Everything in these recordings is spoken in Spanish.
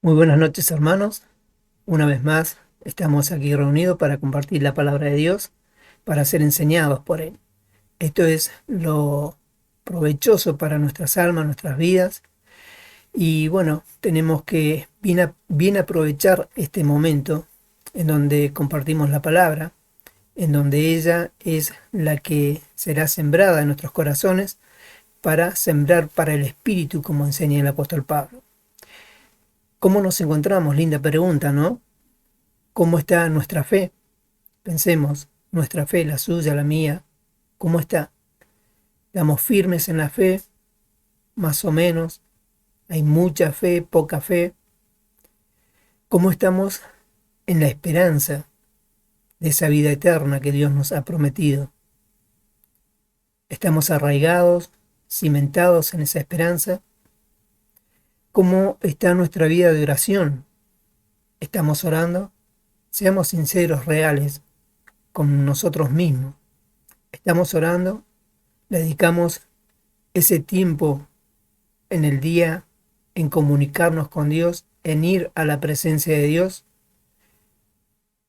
Muy buenas noches, hermanos. Una vez más, estamos aquí reunidos para compartir la palabra de Dios, para ser enseñados por Él. Esto es lo provechoso para nuestras almas, nuestras vidas. Y bueno, tenemos que bien aprovechar este momento en donde compartimos la palabra, en donde ella es la que será sembrada en nuestros corazones para sembrar para el Espíritu, como enseña el apóstol Pablo. ¿Cómo nos encontramos? Linda pregunta, ¿no? ¿Cómo está nuestra fe? Pensemos, nuestra fe, la suya, la mía, ¿cómo está? ¿Estamos firmes en la fe? Más o menos. ¿Hay mucha fe, poca fe? ¿Cómo estamos en la esperanza de esa vida eterna que Dios nos ha prometido? ¿Estamos arraigados, cimentados en esa esperanza? ¿Cómo está nuestra vida de oración? ¿Estamos orando? Seamos sinceros, reales con nosotros mismos. ¿Estamos orando? ¿Le dedicamos ese tiempo en el día en comunicarnos con Dios, en ir a la presencia de Dios,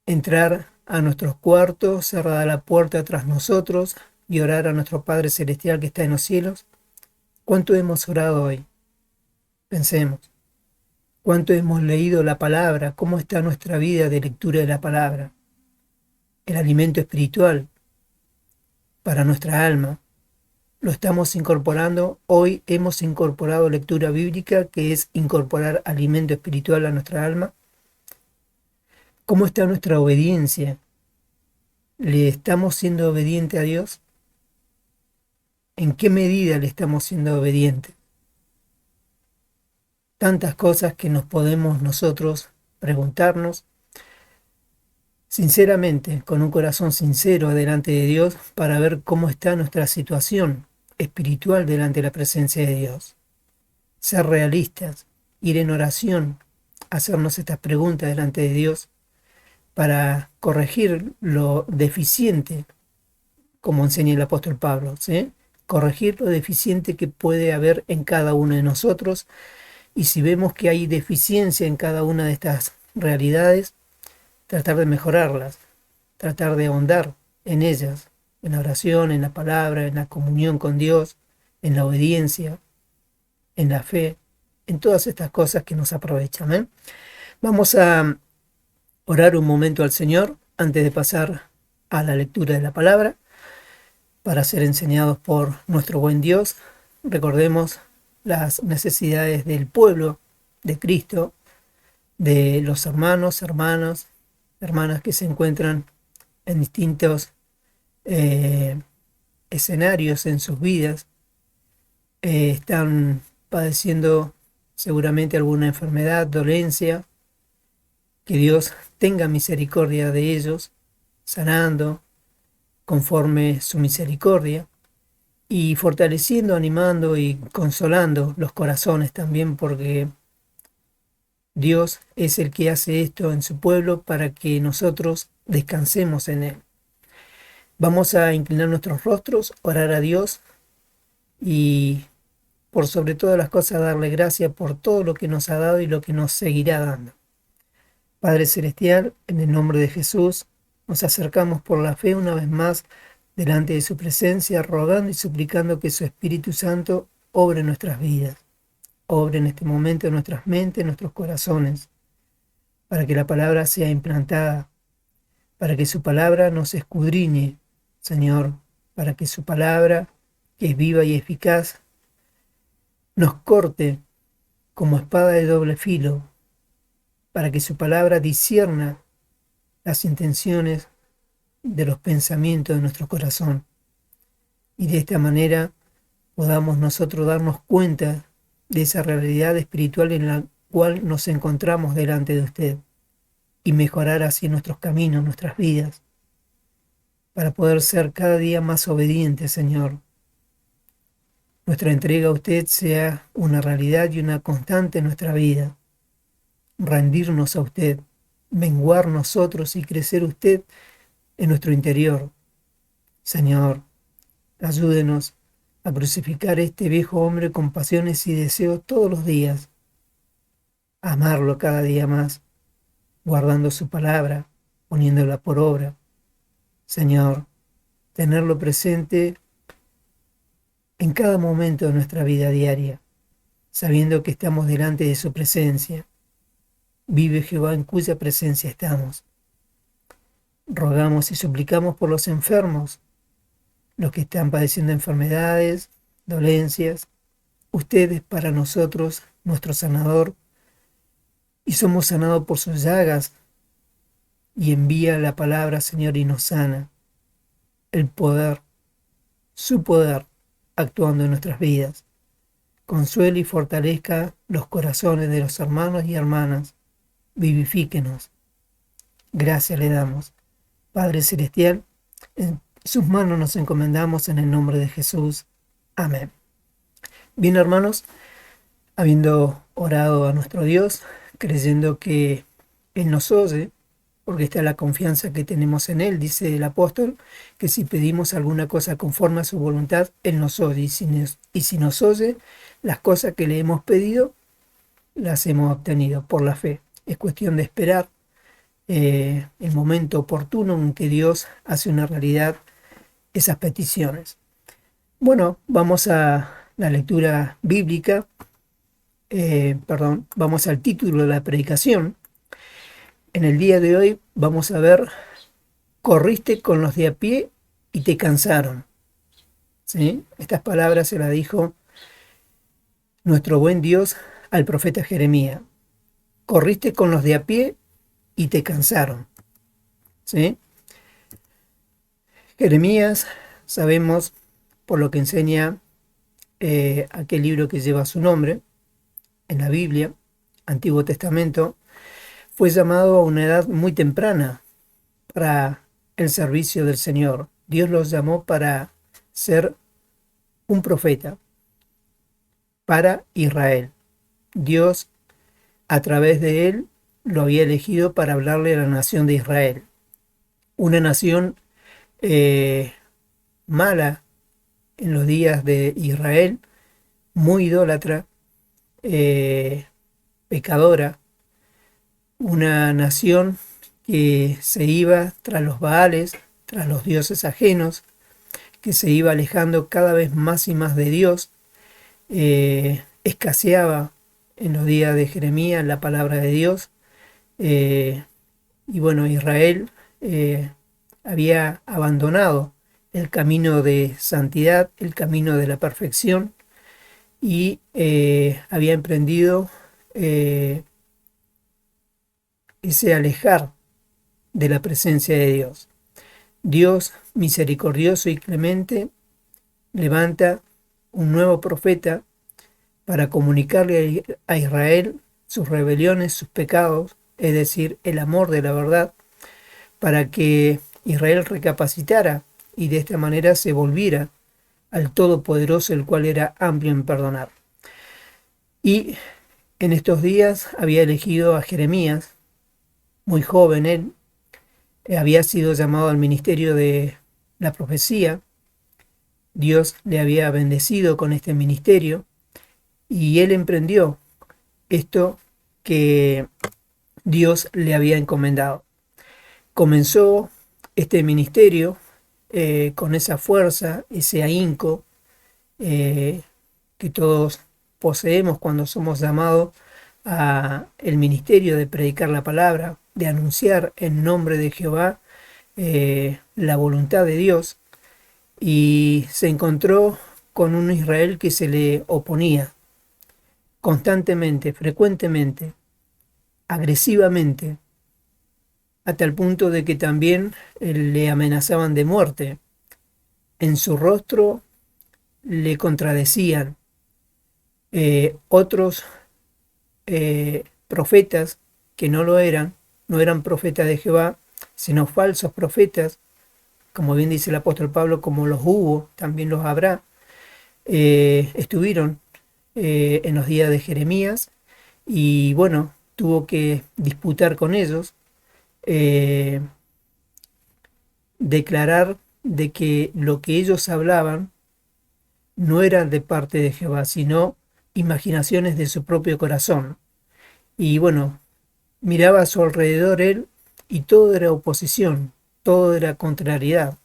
entrar a nuestros cuartos, cerrada la puerta tras nosotros y orar a nuestro Padre Celestial que está en los cielos? ¿Cuánto hemos orado hoy? Pensemos. ¿Cuánto hemos leído la palabra? ¿Cómo está nuestra vida de lectura de la palabra? El alimento espiritual para nuestra alma. Lo estamos incorporando. Hoy hemos incorporado lectura bíblica, que es incorporar alimento espiritual a nuestra alma. ¿Cómo está nuestra obediencia? ¿Le estamos siendo obedientes a Dios? ¿En qué medida le estamos siendo obedientes? Tantas cosas que nos podemos nosotros preguntarnos sinceramente, con un corazón sincero delante de Dios, para ver cómo está nuestra situación espiritual delante de la presencia de Dios. Ser realistas, ir en oración, hacernos estas preguntas delante de Dios para corregir lo deficiente, como enseña el apóstol Pablo, ¿sí? Corregir lo deficiente que puede haber en cada uno de nosotros, y si vemos que hay deficiencia en cada una de estas realidades, tratar de mejorarlas, tratar de ahondar en ellas, en la oración, en la palabra, en la comunión con Dios, en la obediencia, en la fe, en todas estas cosas que nos aprovechan, ¿eh? Vamos a orar un momento al Señor antes de pasar a la lectura de la palabra para ser enseñados por nuestro buen Dios. Recordemos las necesidades del pueblo de Cristo, de los hermanos, hermanas, hermanas que se encuentran en distintos escenarios en sus vidas. Están padeciendo seguramente alguna enfermedad, dolencia. Que Dios tenga misericordia de ellos, sanando conforme su misericordia y fortaleciendo, animando y consolando los corazones también, porque Dios es el que hace esto en su pueblo para que nosotros descansemos en Él. Vamos a inclinar nuestros rostros, orar a Dios y por sobre todas las cosas darle gracias por todo lo que nos ha dado y lo que nos seguirá dando. Padre Celestial, en el nombre de Jesús, nos acercamos por la fe una vez más delante de su presencia, rogando y suplicando que su Espíritu Santo obre en nuestras vidas, obre en este momento en nuestras mentes, en nuestros corazones, para que la palabra sea implantada, para que su palabra nos escudriñe, Señor, para que su palabra, que es viva y eficaz, nos corte como espada de doble filo, para que su palabra discierna las intenciones de los pensamientos de nuestro corazón, y de esta manera podamos nosotros darnos cuenta de esa realidad espiritual en la cual nos encontramos delante de usted, y mejorar así nuestros caminos, nuestras vidas, para poder ser cada día más obedientes, Señor. Nuestra entrega a usted sea una realidad y una constante en nuestra vida. Rendirnos a usted, menguar nosotros y crecer usted en nuestro interior. Señor, ayúdenos a crucificar este viejo hombre con pasiones y deseos todos los días, amarlo cada día más, guardando su palabra, poniéndola por obra. Señor, tenerlo presente en cada momento de nuestra vida diaria, sabiendo que estamos delante de su presencia. Vive Jehová en cuya presencia estamos. Rogamos y suplicamos por los enfermos, los que están padeciendo enfermedades, dolencias. Usted es para nosotros nuestro sanador y somos sanados por sus llagas. Y envía la palabra, Señor, y nos sana. El poder, su poder, actuando en nuestras vidas. Consuele y fortalezca los corazones de los hermanos y hermanas. Vivifíquenos. Gracias le damos. Padre Celestial, en sus manos nos encomendamos en el nombre de Jesús. Amén. Bien, hermanos, habiendo orado a nuestro Dios, creyendo que Él nos oye, porque está la confianza que tenemos en Él, dice el apóstol, que si pedimos alguna cosa conforme a su voluntad, Él nos oye. Y si nos oye, las cosas que le hemos pedido, las hemos obtenido por la fe. Es cuestión de esperar el momento oportuno en que Dios hace una realidad esas peticiones. Bueno, vamos a la lectura bíblica, vamos al título de la predicación. En el día de hoy vamos a ver, corriste con los de a pie y te cansaron. ¿Sí? Estas palabras se las dijo nuestro buen Dios al profeta Jeremías. Corriste con los de a pie y te cansaron. ¿Sí? Jeremías, sabemos por lo que enseña aquel libro que lleva su nombre en la Biblia, Antiguo Testamento, fue llamado a una edad muy temprana para el servicio del Señor. Dios los llamó para ser un profeta para Israel. Dios, a través de él, lo había elegido para hablarle a la nación de Israel. Una nación mala en los días de Israel, muy idólatra, pecadora, una nación que se iba tras los Baales, tras los dioses ajenos, que se iba alejando cada vez más y más de Dios, escaseaba en los días de Jeremías la palabra de Dios, y bueno, Israel había abandonado el camino de santidad, el camino de la perfección, y había emprendido ese alejar de la presencia de Dios. Dios, misericordioso y clemente, levanta un nuevo profeta para comunicarle a Israel sus rebeliones, sus pecados, es decir, el amor de la verdad, para que Israel recapacitara y de esta manera se volviera al Todopoderoso, el cual era amplio en perdonar. Y en estos días había elegido a Jeremías, muy joven él, había sido llamado al ministerio de la profecía. Dios le había bendecido con este ministerio y él emprendió esto que Dios le había encomendado. Comenzó este ministerio con esa fuerza, ese ahínco que todos poseemos cuando somos llamados a el ministerio de predicar la palabra, de anunciar en nombre de Jehová la voluntad de Dios, y se encontró con un Israel que se le oponía constantemente, frecuentemente, agresivamente, hasta el punto de que también le amenazaban de muerte. En su rostro le contradecían. Otros profetas que no lo eran, no eran profetas de Jehová, sino falsos profetas, como bien dice el apóstol Pablo, como los hubo, también los habrá, estuvieron en los días de Jeremías, y bueno, tuvo que disputar con ellos, declarar de que lo que ellos hablaban no era de parte de Jehová, sino imaginaciones de su propio corazón. Y bueno, miraba a su alrededor él y todo era oposición, todo era contrariedad.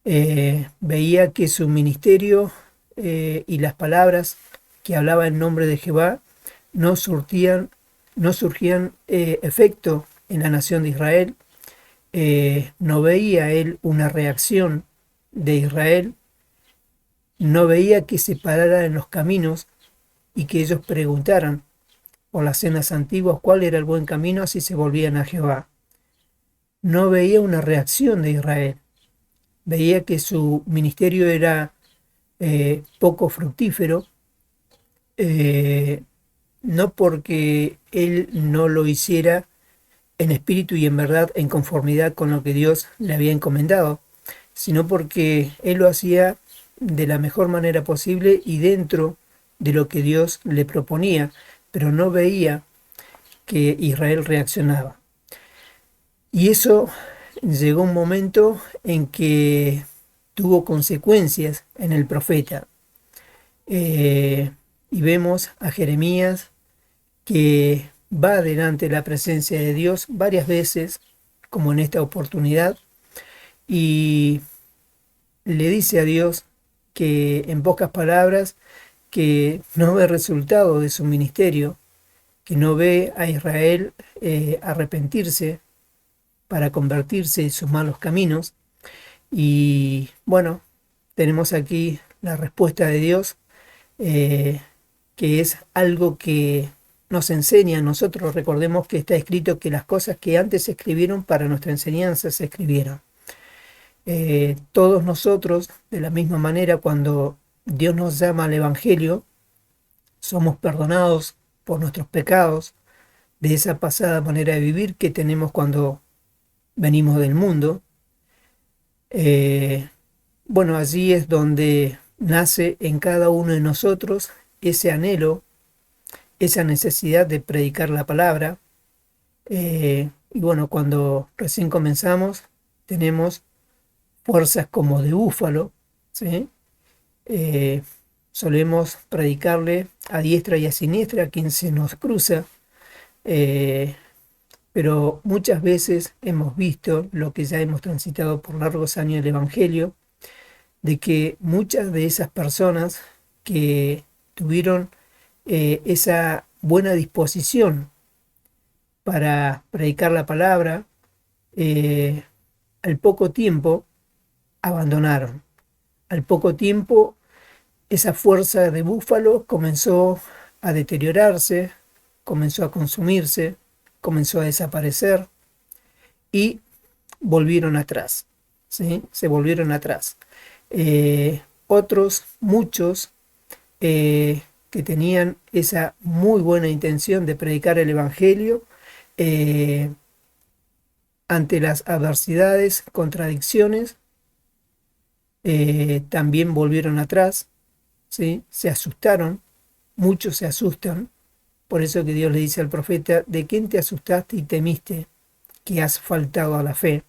Veía que su ministerio y las palabras que hablaba en nombre de Jehová no surtían, no surgían efecto en la nación de Israel. No veía él una reacción de Israel, no veía que se parara en los caminos y que ellos preguntaran por las cenas antiguas cuál era el buen camino si se volvían a Jehová. No veía una reacción de Israel, veía que su ministerio era poco fructífero, eh, no porque él no lo hiciera en espíritu y en verdad en conformidad con lo que Dios le había encomendado, sino porque él lo hacía de la mejor manera posible y dentro de lo que Dios le proponía, pero no veía que Israel reaccionaba. Y eso llegó un momento en que tuvo consecuencias en el profeta. Y vemos a Jeremías que va delante de la presencia de Dios varias veces, como en esta oportunidad, y le dice a Dios que, en pocas palabras, que no ve resultado de su ministerio, que no ve a Israel arrepentirse para convertirse en sus malos caminos. Y bueno, tenemos aquí la respuesta de Dios, eh, que es algo que nos enseña a nosotros. Recordemos que está escrito que las cosas que antes se escribieron para nuestra enseñanza se escribieron. Todos nosotros, de la misma manera, cuando Dios nos llama al Evangelio, somos perdonados por nuestros pecados, de esa pasada manera de vivir que tenemos cuando venimos del mundo. Eh, bueno, allí es donde nace en cada uno de nosotros ese anhelo, esa necesidad de predicar la palabra. Y bueno, cuando recién comenzamos, tenemos fuerzas como de búfalo, ¿sí? Eh, Solemos predicarle a diestra y a siniestra a quien se nos cruza, eh, pero muchas veces hemos visto lo que ya hemos transitado por largos años del Evangelio, de que muchas de esas personas que tuvieron esa buena disposición para predicar la palabra, eh, al poco tiempo abandonaron. Al poco tiempo esa fuerza de búfalo comenzó a deteriorarse, comenzó a consumirse, comenzó a desaparecer y volvieron atrás, ¿sí? Se volvieron atrás. Otros, muchos, que tenían esa muy buena intención de predicar el Evangelio, eh, ante las adversidades, contradicciones, también volvieron atrás, ¿sí? Se asustaron, muchos se asustan, por eso que Dios le dice al profeta: ¿de quién te asustaste y temiste que has faltado a la fe?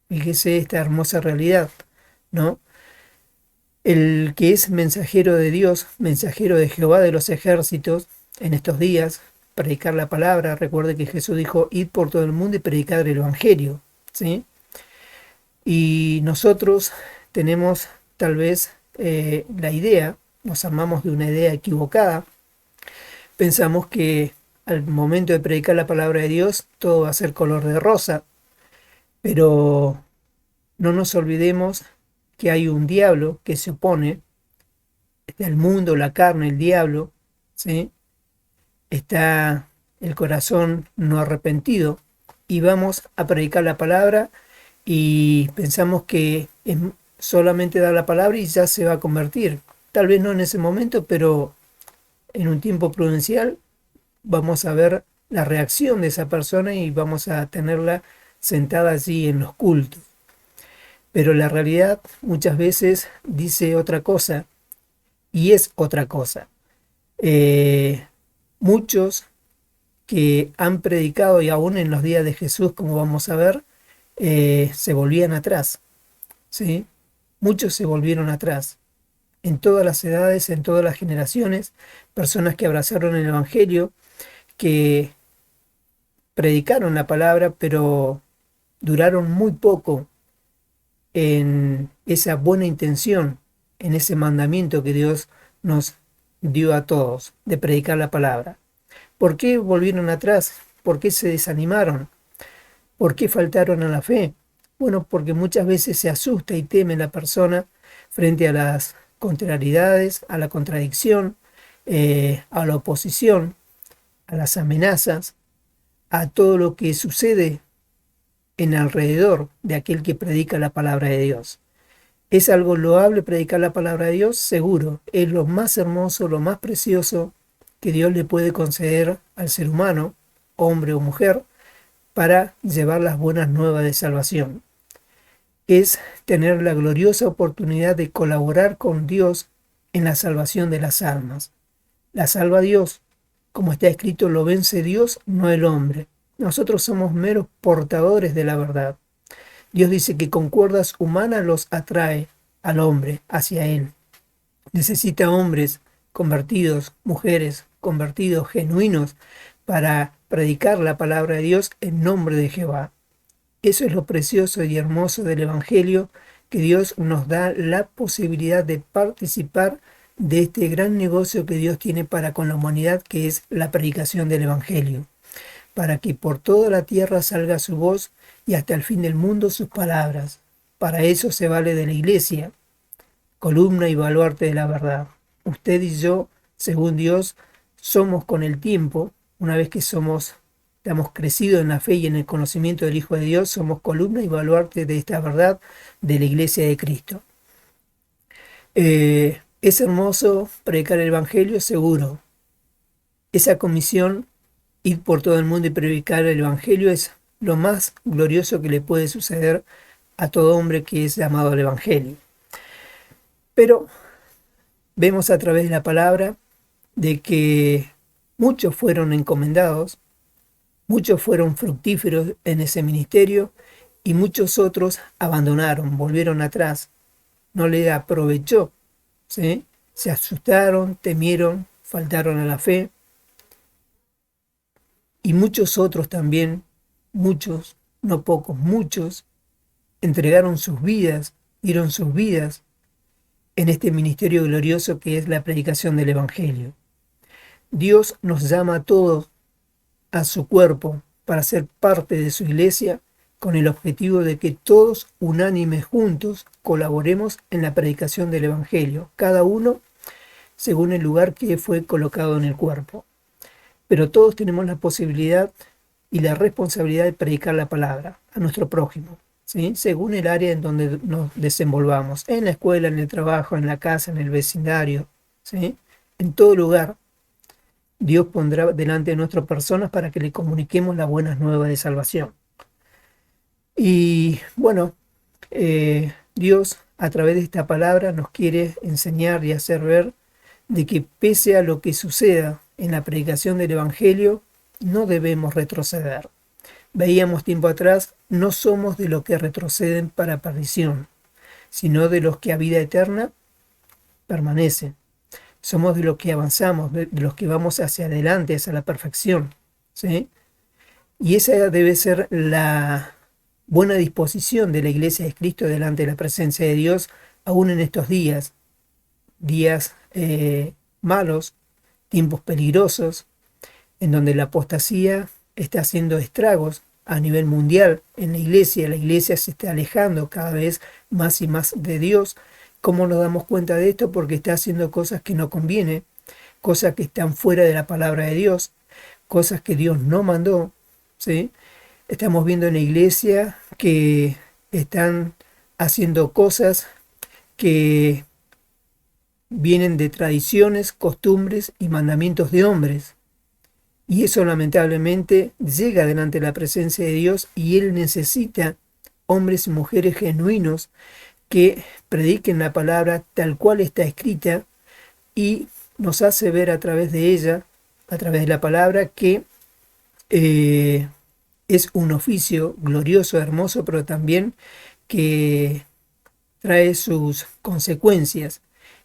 Fíjese esta hermosa realidad, ¿no? El que es mensajero de Dios, mensajero de Jehová de los ejércitos, en estos días, predicar la palabra. Recuerde que Jesús dijo: id por todo el mundo y predicad el Evangelio, ¿sí? Y nosotros tenemos tal vez la idea, nos armamos de una idea equivocada, pensamos que al momento de predicar la palabra de Dios todo va a ser color de rosa, pero no nos olvidemos que hay un diablo que se opone, está el mundo, la carne, el diablo, ¿sí? Está el corazón no arrepentido, y vamos a predicar la palabra y pensamos que es solamente dar la palabra y ya se va a convertir. Tal vez no en ese momento, pero en un tiempo prudencial vamos a ver la reacción de esa persona y vamos a tenerla sentada allí en los cultos. Pero la realidad muchas veces dice otra cosa y es otra cosa. Muchos que han predicado, y aún en los días de Jesús, como vamos a ver, se volvían atrás, ¿sí? Muchos se volvieron atrás, en todas las edades, en todas las generaciones, personas que abrazaron el Evangelio, que predicaron la palabra, pero duraron muy poco en esa buena intención, en ese mandamiento que Dios nos dio a todos de predicar la palabra. ¿Por qué volvieron atrás? ¿Por qué se desanimaron? ¿Por qué faltaron a la fe? Bueno, porque muchas veces se asusta y teme la persona frente a las contrariedades, a la contradicción, a la oposición, a las amenazas, a todo lo que sucede en alrededor de aquel que predica la palabra de Dios. ¿Es algo loable predicar la palabra de Dios? Seguro. Es lo más hermoso, lo más precioso que Dios le puede conceder al ser humano, hombre o mujer, para llevar las buenas nuevas de salvación. Es tener la gloriosa oportunidad de colaborar con Dios en la salvación de las almas. La salva Dios. Como está escrito, lo vence Dios, no el hombre. Nosotros somos meros portadores de la verdad. Dios dice que con cuerdas humanas los atrae al hombre hacia Él. Necesita hombres convertidos, mujeres convertidos, genuinos, para predicar la palabra de Dios en nombre de Jehová. Eso es lo precioso y hermoso del Evangelio, que Dios nos da la posibilidad de participar de este gran negocio que Dios tiene para con la humanidad, que es la predicación del Evangelio, para que por toda la tierra salga su voz y hasta el fin del mundo sus palabras. Para eso se vale de la Iglesia, columna y baluarte de la verdad. Usted y yo, según Dios, somos con el tiempo, una vez que estamos crecido en la fe y en el conocimiento del Hijo de Dios, somos columna y baluarte de esta verdad de la Iglesia de Cristo. Es hermoso predicar el Evangelio, seguro. Esa comisión, ir por todo el mundo y predicar el Evangelio, es lo más glorioso que le puede suceder a todo hombre que es llamado al Evangelio. Pero vemos a través de la palabra de que muchos fueron encomendados, muchos fueron fructíferos en ese ministerio y muchos otros abandonaron, volvieron atrás, no le aprovechó, ¿sí? Se asustaron, temieron, faltaron a la fe. Y muchos otros también, muchos, no pocos, muchos, entregaron sus vidas, dieron sus vidas en este ministerio glorioso que es la predicación del Evangelio. Dios nos llama a todos a su cuerpo para ser parte de su iglesia, con el objetivo de que todos unánimes juntos colaboremos en la predicación del Evangelio, cada uno según el lugar que fue colocado en el cuerpo. Pero todos tenemos la posibilidad y la responsabilidad de predicar la palabra a nuestro prójimo, ¿sí? Según el área en donde nos desenvolvamos, en la escuela, en el trabajo, en la casa, en el vecindario, ¿sí? En todo lugar, Dios pondrá delante de nuestras personas para que le comuniquemos las buenas nuevas de salvación. Y bueno, Dios a través de esta palabra nos quiere enseñar y hacer ver de que pese a lo que suceda en la predicación del Evangelio, no debemos retroceder. Veíamos tiempo atrás, no somos de los que retroceden para perdición, sino de los que a vida eterna permanecen. Somos de los que avanzamos, de los que vamos hacia adelante, hacia la perfección, ¿sí? Y esa debe ser la buena disposición de la Iglesia de Cristo delante de la presencia de Dios, aún en estos días malos, tiempos peligrosos, en donde la apostasía está haciendo estragos a nivel mundial en la iglesia se está alejando cada vez más y más de Dios. ¿Cómo nos damos cuenta de esto? Porque está haciendo cosas que no conviene, cosas que están fuera de la palabra de Dios, cosas que Dios no mandó, ¿sí? Estamos viendo en la iglesia que están haciendo cosas que vienen de tradiciones, costumbres y mandamientos de hombres. Y eso lamentablemente llega delante de la presencia de Dios y Él necesita hombres y mujeres genuinos que prediquen la palabra tal cual está escrita y nos hace ver a través de ella, a través de la palabra, que es un oficio glorioso, hermoso, pero también que trae sus consecuencias.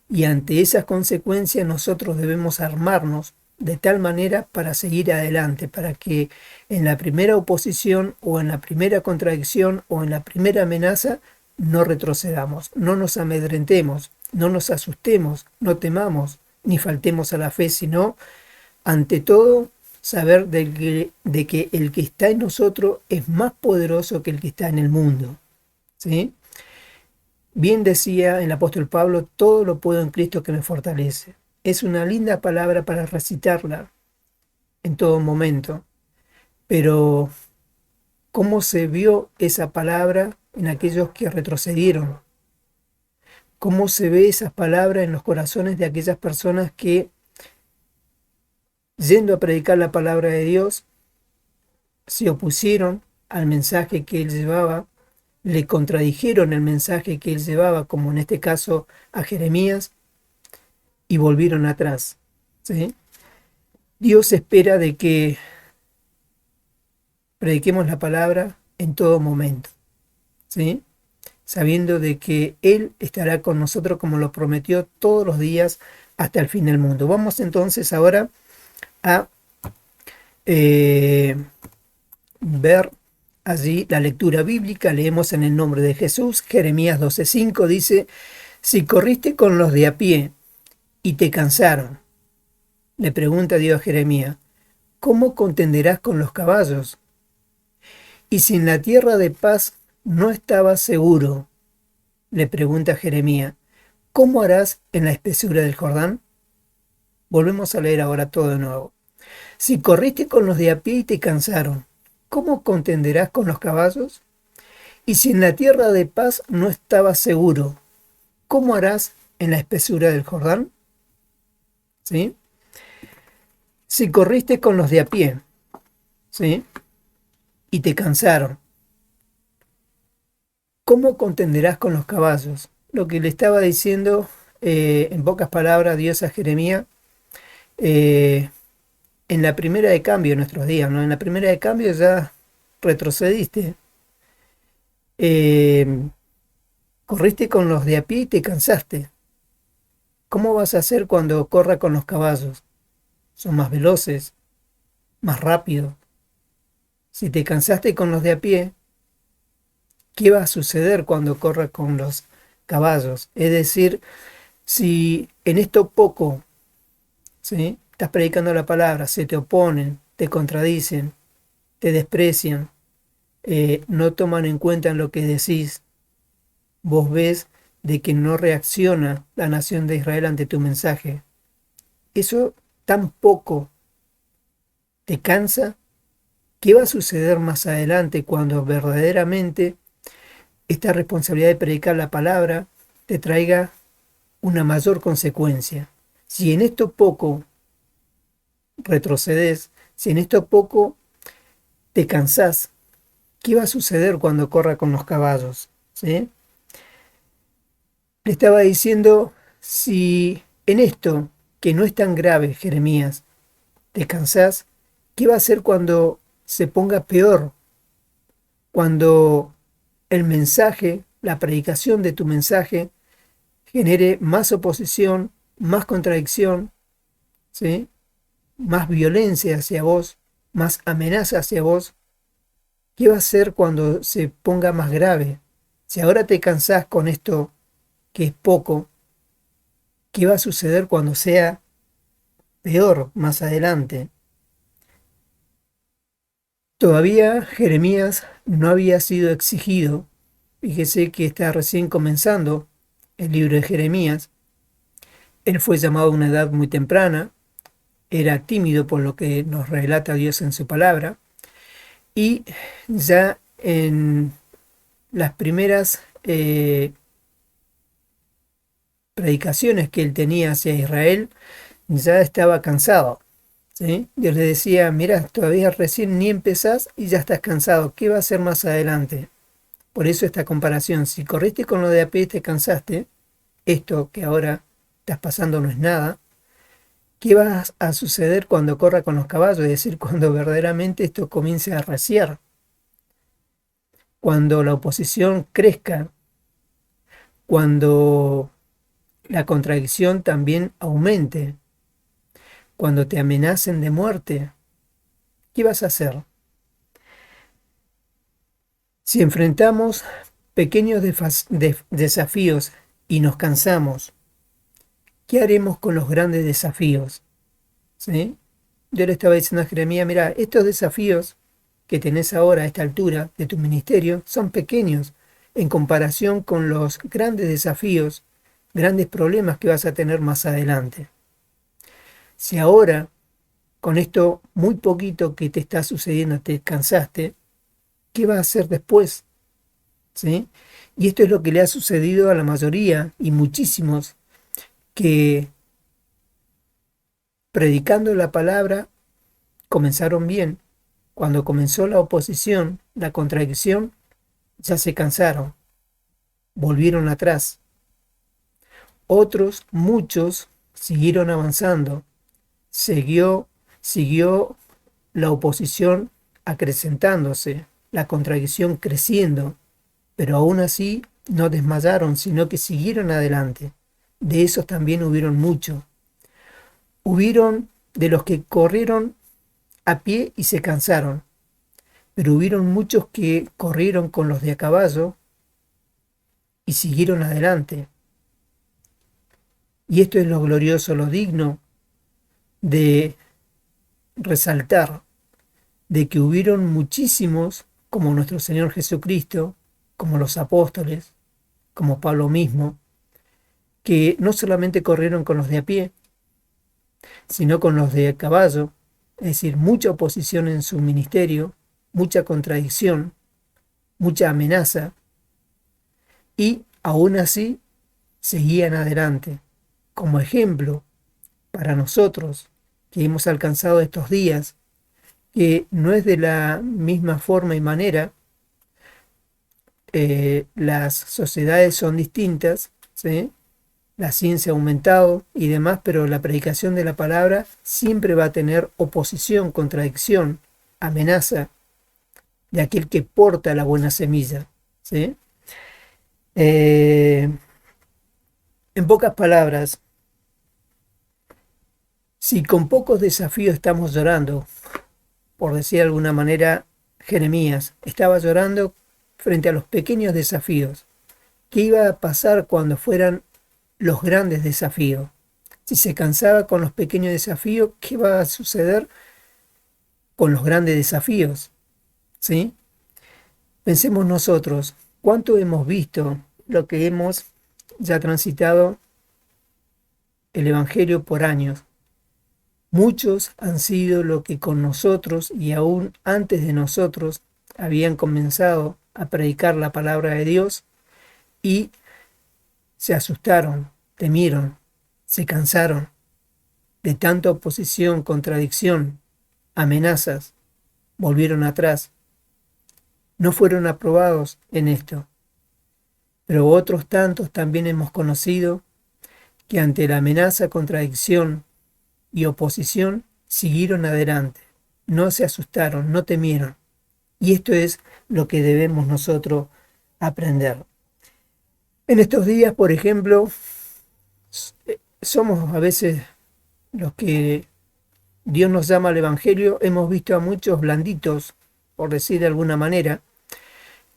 Y ante esas consecuencias nosotros debemos armarnos de tal manera para seguir adelante, para que en la primera oposición o en la primera contradicción o en la primera amenaza no retrocedamos, no nos amedrentemos, no nos asustemos, no temamos, ni faltemos a la fe, sino, ante todo, saber de que el que está en nosotros es más poderoso que el que está en el mundo. ¿Sí? Bien decía el apóstol Pablo, todo lo puedo en Cristo que me fortalece. Es una linda palabra para recitarla en todo momento, pero ¿cómo se vio esa palabra en aquellos que retrocedieron? ¿Cómo se ve esa palabra en los corazones de aquellas personas que, yendo a predicar la palabra de Dios, se opusieron al mensaje que él llevaba, le contradijeron el mensaje que él llevaba, como en este caso a Jeremías, y volvieron atrás? ¿Sí? Dios espera de que prediquemos la palabra en todo momento, ¿sí? Sabiendo de que Él estará con nosotros como lo prometió todos los días hasta el fin del mundo. Vamos entonces ahora a ver allí la lectura bíblica. Leemos en el nombre de Jesús. Jeremías 12:5 dice: si corriste con los de a pie y te cansaron, le pregunta Dios a Jeremías, ¿cómo contenderás con los caballos? Y si en la tierra de paz no estabas seguro, le pregunta Jeremías, ¿cómo harás en la espesura del Jordán? Volvemos a leer ahora todo de nuevo. Si corriste con los de a pie y te cansaron, ¿cómo contenderás con los caballos? Y si en la tierra de paz no estabas seguro, ¿cómo harás en la espesura del Jordán? ¿Sí? Si corriste con los de a pie, ¿sí? Y te cansaron, ¿cómo contenderás con los caballos? Lo que le estaba diciendo, en pocas palabras, Dios a Jeremías, en la primera de cambio de nuestros días, ¿no? En la primera de cambio ya retrocediste, eh, corriste con los de a pie y te cansaste. ¿Cómo vas a hacer cuando corra con los caballos? Son más veloces, más rápidos. Si te cansaste con los de a pie, ¿qué va a suceder cuando corra con los caballos? Es decir, si en esto poco, ¿sí?, estás predicando la palabra, se te oponen, te contradicen, te desprecian, no toman en cuenta lo que decís, vos ves de que no reacciona la nación de Israel ante tu mensaje. Eso tan poco te cansa. ¿Qué va a suceder más adelante cuando verdaderamente esta responsabilidad de predicar la palabra te traiga una mayor consecuencia? Si en esto poco retrocedes, si en esto poco te cansás, ¿qué va a suceder cuando corra con los caballos? ¿Sí? Le estaba diciendo, si en esto, que no es tan grave, Jeremías, te cansás, ¿qué va a hacer cuando se ponga peor? Cuando el mensaje, la predicación de tu mensaje, genere más oposición, más contradicción, ¿sí?, más violencia hacia vos, más amenaza hacia vos. ¿Qué va a hacer cuando se ponga más grave? Si ahora te cansás con esto que es poco, ¿qué va a suceder cuando sea peor más adelante? Todavía Jeremías no había sido exigido. Fíjese que está recién comenzando el libro de Jeremías. Él fue llamado a una edad muy temprana, era tímido por lo que nos relata Dios en su palabra, y ya en las primeras predicaciones que él tenía hacia Israel, ya estaba cansado, ¿sí? Dios le decía, mira, todavía recién ni empezás y ya estás cansado, ¿qué va a hacer más adelante? Por eso esta comparación, si corriste con lo de a pie y te cansaste, esto que ahora estás pasando no es nada. ¿Qué va a suceder cuando corra con los caballos? Es decir, cuando verdaderamente esto comience a arreciar, cuando la oposición crezca, cuando la contradicción también aumente, cuando te amenacen de muerte, ¿qué vas a hacer? Si enfrentamos pequeños desafíos y nos cansamos, ¿qué haremos con los grandes desafíos? ¿Sí? Yo le estaba diciendo a Jeremías, mira, estos desafíos que tenés ahora a esta altura de tu ministerio son pequeños en comparación con los grandes desafíos, grandes problemas que vas a tener más adelante. Si ahora, con esto muy poquito que te está sucediendo, te cansaste, ¿qué vas a hacer después? ¿Sí? Y esto es lo que le ha sucedido a la mayoría y muchísimos que predicando la palabra comenzaron bien. Cuando comenzó la oposición, la contradicción, ya se cansaron, volvieron atrás. Otros, muchos, siguieron avanzando. Siguió la oposición acrecentándose, la contradicción creciendo, pero aún así no desmayaron, sino que siguieron adelante. De esos también hubieron muchos. Hubieron de los que corrieron a pie y se cansaron, pero hubieron muchos que corrieron con los de a caballo y siguieron adelante. Y esto es lo glorioso, lo digno de resaltar, de que hubieron muchísimos, como nuestro Señor Jesucristo, como los apóstoles, como Pablo mismo, que no solamente corrieron con los de a pie, sino con los de a caballo, es decir, mucha oposición en su ministerio, mucha contradicción, mucha amenaza, y aún así seguían adelante, como ejemplo para nosotros que hemos alcanzado estos días, que no es de la misma forma y manera, las sociedades son distintas, ¿sí? La ciencia ha aumentado y demás, pero la predicación de la palabra siempre va a tener oposición, contradicción, amenaza de aquel que porta la buena semilla, ¿sí? En pocas palabras, si con pocos desafíos estamos llorando, por decir de alguna manera, Jeremías estaba llorando frente a los pequeños desafíos. ¿Qué iba a pasar cuando fueran los grandes desafíos? Si se cansaba con los pequeños desafíos, ¿qué va a suceder con los grandes desafíos? ¿Sí? Pensemos nosotros, ¿cuánto hemos visto lo que hemos ya transitado el Evangelio por años? Muchos han sido lo que con nosotros y aún antes de nosotros habían comenzado a predicar la palabra de Dios y se asustaron, temieron, se cansaron de tanta oposición, contradicción, amenazas, volvieron atrás, no fueron aprobados en esto. Pero otros tantos también hemos conocido que ante la amenaza, contradicción y oposición siguieron adelante, no se asustaron, no temieron. Y esto es lo que debemos nosotros aprender. En estos días, por ejemplo, somos a veces los que Dios nos llama al Evangelio, hemos visto a muchos blanditos, por decir de alguna manera,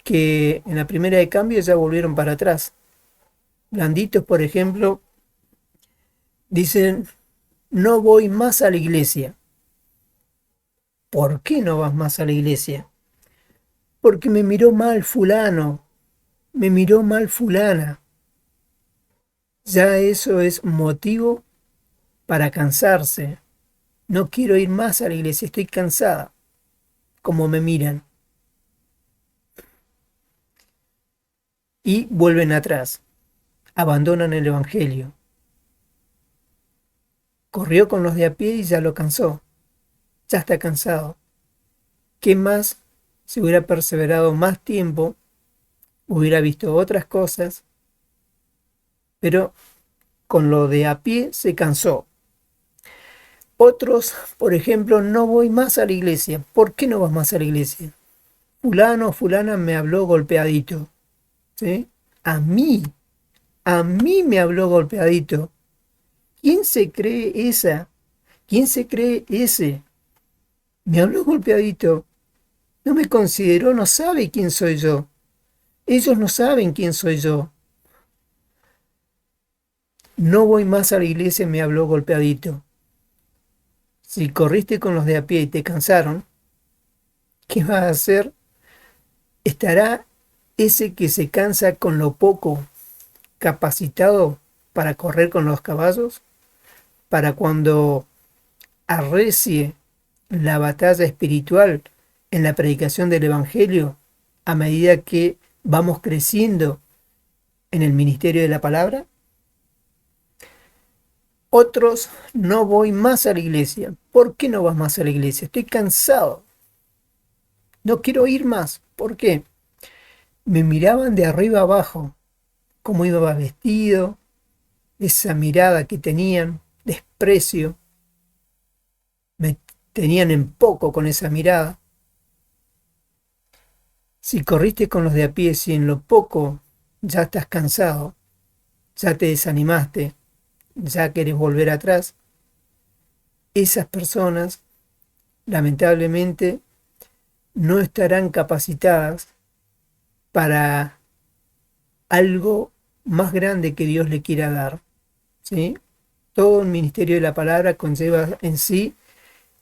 que en la primera de cambio ya volvieron para atrás. Blanditos, por ejemplo, dicen, no voy más a la iglesia. ¿Por qué no vas más a la iglesia? Porque me miró mal fulano, me miró mal fulana. Ya eso es motivo para cansarse. No quiero ir más a la iglesia, estoy cansada, como me miran. Y vuelven atrás, abandonan el Evangelio. Corrió con los de a pie y ya lo cansó, ya está cansado. ¿Qué más? Si hubiera perseverado más tiempo, hubiera visto otras cosas, pero con lo de a pie se cansó. Otros, por ejemplo, no voy más a la iglesia. ¿Por qué no vas más a la iglesia? Fulano o fulana me habló golpeadito. ¿Sí? A mí me habló golpeadito. ¿Quién se cree esa ¿Quién se cree ese? Me habló golpeadito. No me consideró, no sabe quién soy yo. Ellos no saben quién soy yo. No voy más a la iglesia, me habló golpeadito. Si corriste con los de a pie y te cansaron, ¿qué vas a hacer? ¿Estará ese que se cansa con lo poco capacitado para correr con los caballos? Para cuando arrecie la batalla espiritual en la predicación del Evangelio, a medida que vamos creciendo en el ministerio de la palabra. Otros, no voy más a la iglesia. ¿Por qué no vas más a la iglesia? Estoy cansado. No quiero ir más. ¿Por qué? Me miraban de arriba abajo, cómo iba vestido, esa mirada que tenían, desprecio. Me tenían en poco con esa mirada. Si corriste con los de a pie, si en lo poco ya estás cansado, ya te desanimaste, ya querés volver atrás, esas personas lamentablemente no estarán capacitadas para algo más grande que Dios le quiera dar, ¿sí? Todo el ministerio de la palabra conlleva en sí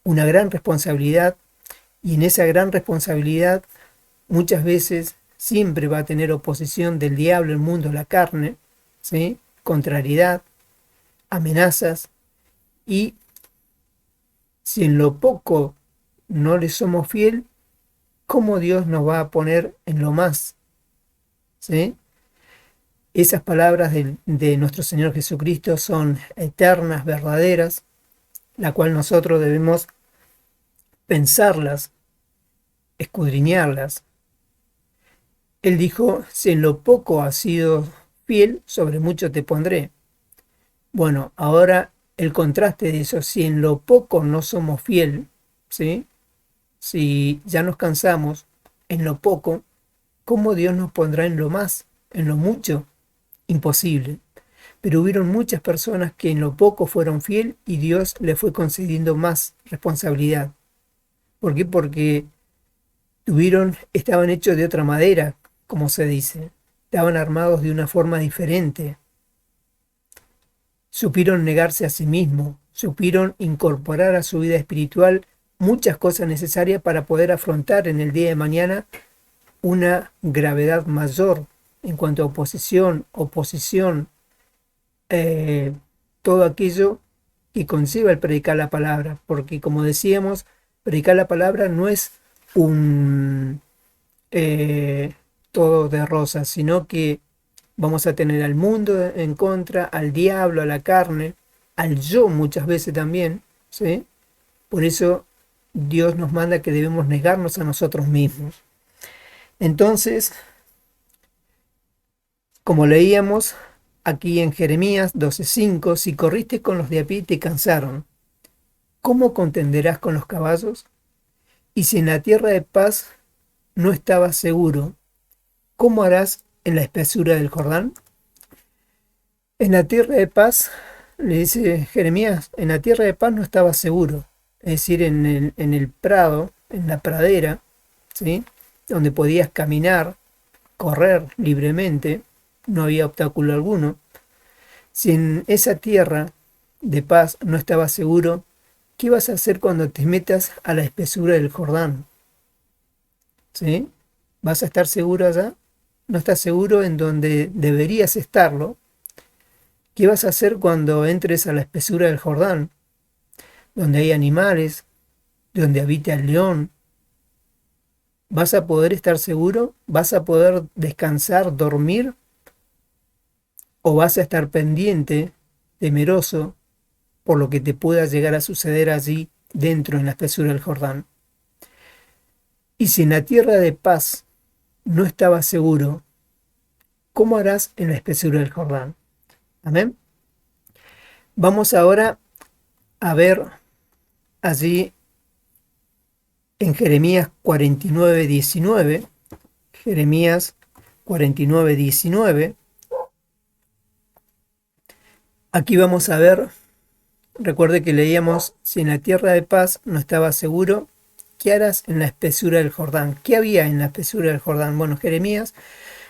una gran responsabilidad, y en esa gran responsabilidad muchas veces siempre va a tener oposición del diablo, el mundo, la carne, ¿sí? Contrariedad, amenazas, y si en lo poco no le somos fiel, ¿cómo Dios nos va a poner en lo más? ¿Sí? Esas palabras de nuestro Señor Jesucristo son eternas, verdaderas, la cual nosotros debemos pensarlas, escudriñarlas. Él dijo, si en lo poco has sido fiel, sobre mucho te pondré. Bueno, ahora el contraste de eso, si en lo poco no somos fiel, ¿sí? Si ya nos cansamos en lo poco, ¿cómo Dios nos pondrá en lo más, en lo mucho? Imposible. Pero hubieron muchas personas que en lo poco fueron fiel y Dios le fue concediendo más responsabilidad. ¿Por qué? Porque estaban hechos de otra madera, como se dice. Estaban armados de una forma diferente. Supieron negarse a sí mismos, supieron incorporar a su vida espiritual muchas cosas necesarias para poder afrontar en el día de mañana una gravedad mayor en cuanto a oposición, todo aquello que conlleva el predicar la palabra, porque como decíamos, predicar la palabra no es un todo de rosas, sino que vamos a tener al mundo en contra, al diablo, a la carne, al yo muchas veces también, ¿sí? Por eso Dios nos manda que debemos negarnos a nosotros mismos. Entonces, como leíamos aquí en Jeremías 12:5, si corriste con los de a pie y te cansaron, ¿cómo contenderás con los caballos? Y si en la tierra de paz no estabas seguro, ¿cómo harás en la espesura del Jordán? En la tierra de paz, le dice Jeremías, en la tierra de paz no estaba seguro, es decir, en el prado, en la pradera, ¿sí? Donde podías caminar, correr libremente, no había obstáculo alguno. Si en esa tierra de paz no estabas seguro, ¿qué vas a hacer cuando te metas a la espesura del Jordán? ¿Sí? ¿Vas a estar seguro allá? ¿No estás seguro en donde deberías estarlo? ¿Qué vas a hacer cuando entres a la espesura del Jordán, donde hay animales, donde habita el león? ¿Vas a poder estar seguro? ¿Vas a poder descansar, dormir? ¿O vas a estar pendiente, temeroso, por lo que te pueda llegar a suceder allí dentro en la espesura del Jordán? Y si en la tierra de paz no estabas seguro, ¿cómo harás en la espesura del Jordán? Amén. Vamos ahora a ver allí en Jeremías 49:19, Jeremías 49:19, aquí vamos a ver Recuerde que leíamos, si en la tierra de paz no estaba seguro, ¿qué harás en la espesura del Jordán? ¿Qué había en la espesura del Jordán? Bueno, Jeremías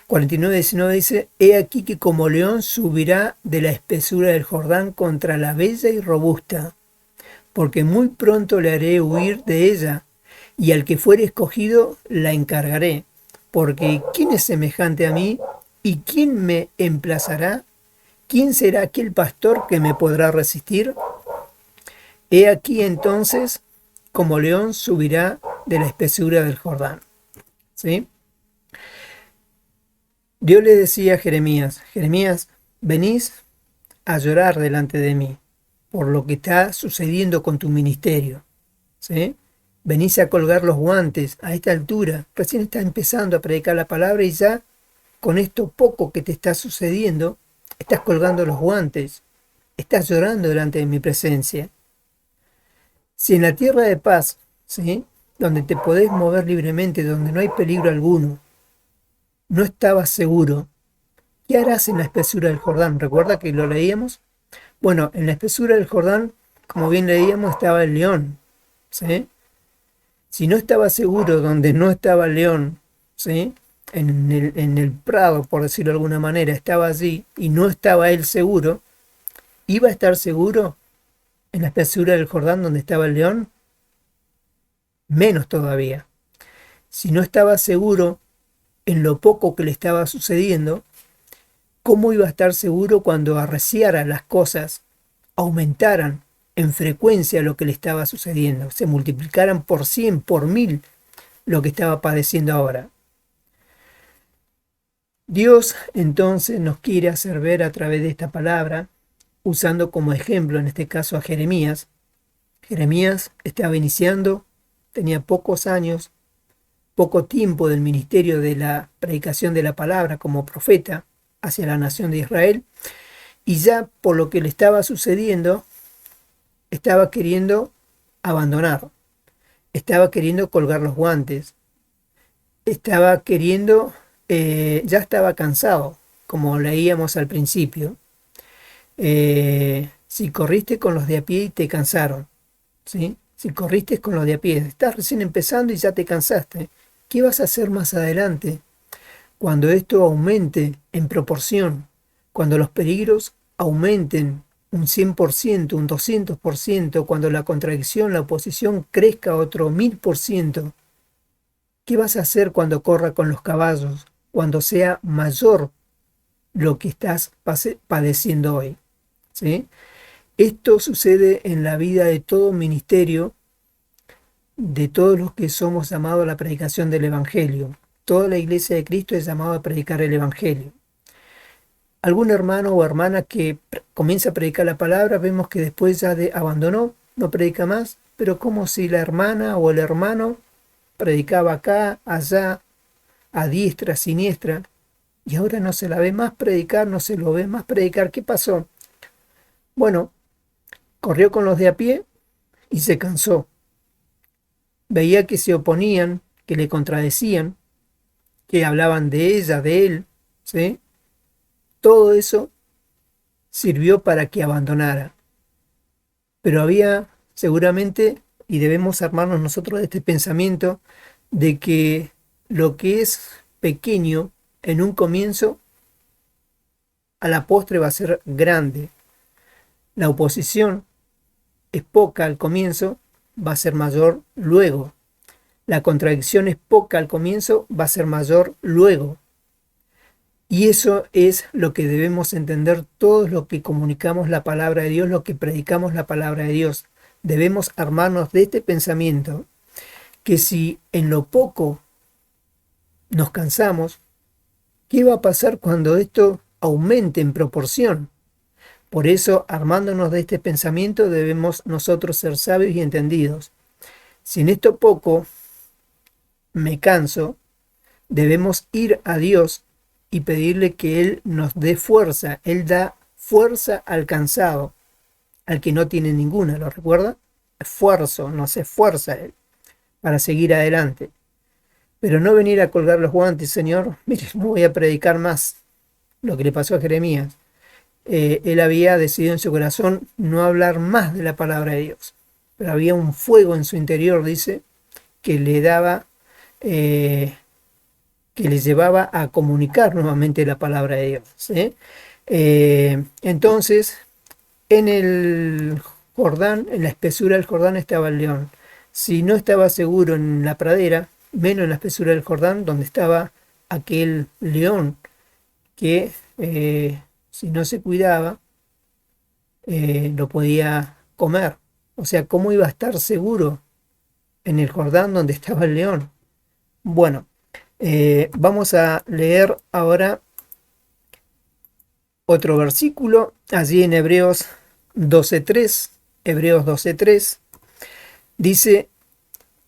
49:19 dice, he aquí que como león subirá de la espesura del Jordán contra la bella y robusta, porque muy pronto le haré huir de ella, y al que fuere escogido la encargaré, porque ¿quién es semejante a mí? ¿Y quién me emplazará? ¿Quién será aquel pastor que me podrá resistir? He aquí entonces, como león subirá de la espesura del Jordán. ¿Sí? Dios le decía a Jeremías, Jeremías, venís a llorar delante de mí por lo que está sucediendo con tu ministerio. ¿Sí? Venís a colgar los guantes a esta altura. Recién estás empezando a predicar la palabra y ya con esto poco que te está sucediendo, estás colgando los guantes. Estás llorando delante de mi presencia. Si en la tierra de paz, ¿sí? Donde te podés mover libremente, donde no hay peligro alguno, no estabas seguro, ¿qué harás en la espesura del Jordán? ¿Recuerda que lo leíamos? Bueno, en la espesura del Jordán, como bien leíamos, estaba el león, ¿sí? Si no estaba seguro donde no estaba el león, ¿sí? En el prado, por decirlo de alguna manera, estaba allí y no estaba él seguro, ¿iba a estar seguro en la espesura del Jordán donde estaba el león? Menos todavía. Si no estaba seguro en lo poco que le estaba sucediendo, ¿cómo iba a estar seguro cuando arreciara las cosas, aumentaran en frecuencia lo que le estaba sucediendo, se multiplicaran por 100, por 1000 lo que estaba padeciendo ahora? Dios entonces nos quiere hacer ver a través de esta palabra, usando como ejemplo en este caso a Jeremías. Jeremías estaba iniciando, tenía pocos años, poco tiempo del ministerio de la predicación de la palabra como profeta hacia la nación de Israel, y ya por lo que le estaba sucediendo, estaba queriendo abandonar, estaba queriendo colgar los guantes, estaba queriendo, ya estaba cansado, como leíamos al principio. Si corriste con los de a pie y te cansaron, ¿sí? Si corriste con los de a pie, estás recién empezando y ya te cansaste, ¿qué vas a hacer más adelante? Cuando esto aumente en proporción, cuando los peligros aumenten un 100%, un 200%, cuando la contradicción, la oposición crezca otro 1000%, ¿qué vas a hacer cuando corra con los caballos? Cuando sea mayor lo que estás padeciendo hoy. ¿Sí? Esto sucede en la vida de todo ministerio, de todos los que somos llamados a la predicación del Evangelio. Toda la iglesia de Cristo es llamada a predicar el Evangelio. Algún hermano o hermana que comienza a predicar la palabra, vemos que después ya abandonó, no predica más, pero como si la hermana o el hermano predicaba acá, allá, a diestra, a siniestra, y ahora no se la ve más predicar, no se lo ve más predicar. ¿Qué pasó? Bueno, corrió con los de a pie y se cansó. Veía que se oponían, que le contradecían, que hablaban de ella, de él, ¿sí? Todo eso sirvió para que abandonara. Pero había seguramente, y debemos armarnos nosotros de este pensamiento, de que lo que es pequeño en un comienzo, a la postre va a ser grande. La oposición es poca al comienzo, va a ser mayor luego. La contradicción es poca al comienzo, va a ser mayor luego. Y eso es lo que debemos entender todos los que comunicamos la palabra de Dios, los que predicamos la palabra de Dios. Debemos armarnos de este pensamiento, que si en lo poco nos cansamos, ¿qué va a pasar cuando esto aumente en proporción? Por eso, armándonos de este pensamiento, debemos nosotros ser sabios y entendidos. Si en esto poco me canso, debemos ir a Dios y pedirle que Él nos dé fuerza. Él da fuerza al cansado, al que no tiene ninguna, ¿lo recuerda? Esfuerzo, nos esfuerza Él para seguir adelante. Pero no venir a colgar los guantes, Señor, mire, no voy a predicar más lo que le pasó a Jeremías. él había decidido en su corazón no hablar más de la palabra de Dios. Pero había un fuego en su interior, dice, que le daba, que le llevaba a comunicar nuevamente la palabra de Dios. ¿Sí? Entonces, en el Jordán, en la espesura del Jordán estaba el león. Si no estaba seguro en la pradera, menos en la espesura del Jordán, donde estaba aquel león que si no se cuidaba, lo podía comer. O sea, ¿cómo iba a estar seguro en el Jordán donde estaba el león? Bueno, vamos a leer ahora otro versículo, allí en Hebreos 12:3. Hebreos 12:3 dice: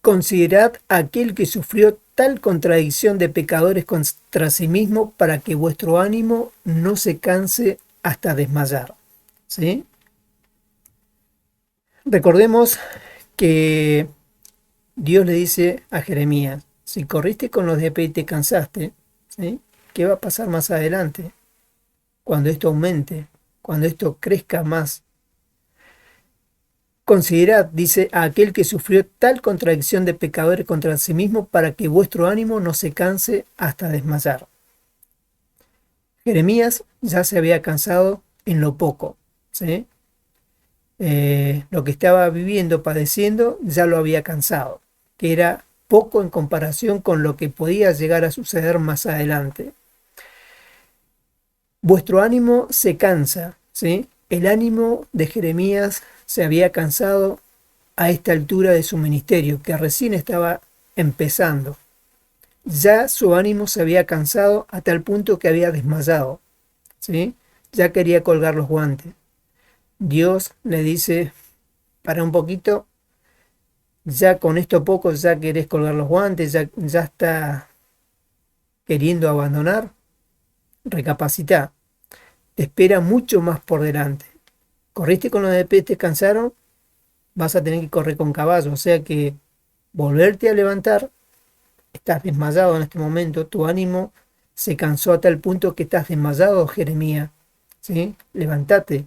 considerad a aquel que sufrió tal contradicción de pecadores contra sí mismo, para que vuestro ánimo no se canse hasta desmayar. ¿Sí? Recordemos que Dios le dice a Jeremías: si corriste con los de EP y te cansaste, ¿sí? ¿Qué va a pasar más adelante? Cuando esto aumente, cuando esto crezca más. Considerad, dice, a aquel que sufrió tal contradicción de pecadores contra sí mismo, para que vuestro ánimo no se canse hasta desmayar. Jeremías ya se había cansado en lo poco, ¿sí? Lo que estaba viviendo, padeciendo, ya lo había cansado, que era poco en comparación con lo que podía llegar a suceder más adelante. Vuestro ánimo se cansa, ¿sí? El ánimo de Jeremías se había cansado a esta altura de su ministerio, que recién estaba empezando. Ya su ánimo se había cansado a tal punto que había desmayado, ¿sí? Ya quería colgar los guantes. Dios le dice: para un poquito, ya con esto poco ya querés colgar los guantes, ya está queriendo abandonar. Recapacitá, te espera mucho más por delante. Corriste con los de te cansaron, vas a tener que correr con caballo, o sea que volverte a levantar. Estás desmayado en este momento, tu ánimo se cansó a tal punto que estás desmayado, Jeremías, ¿sí? Levántate,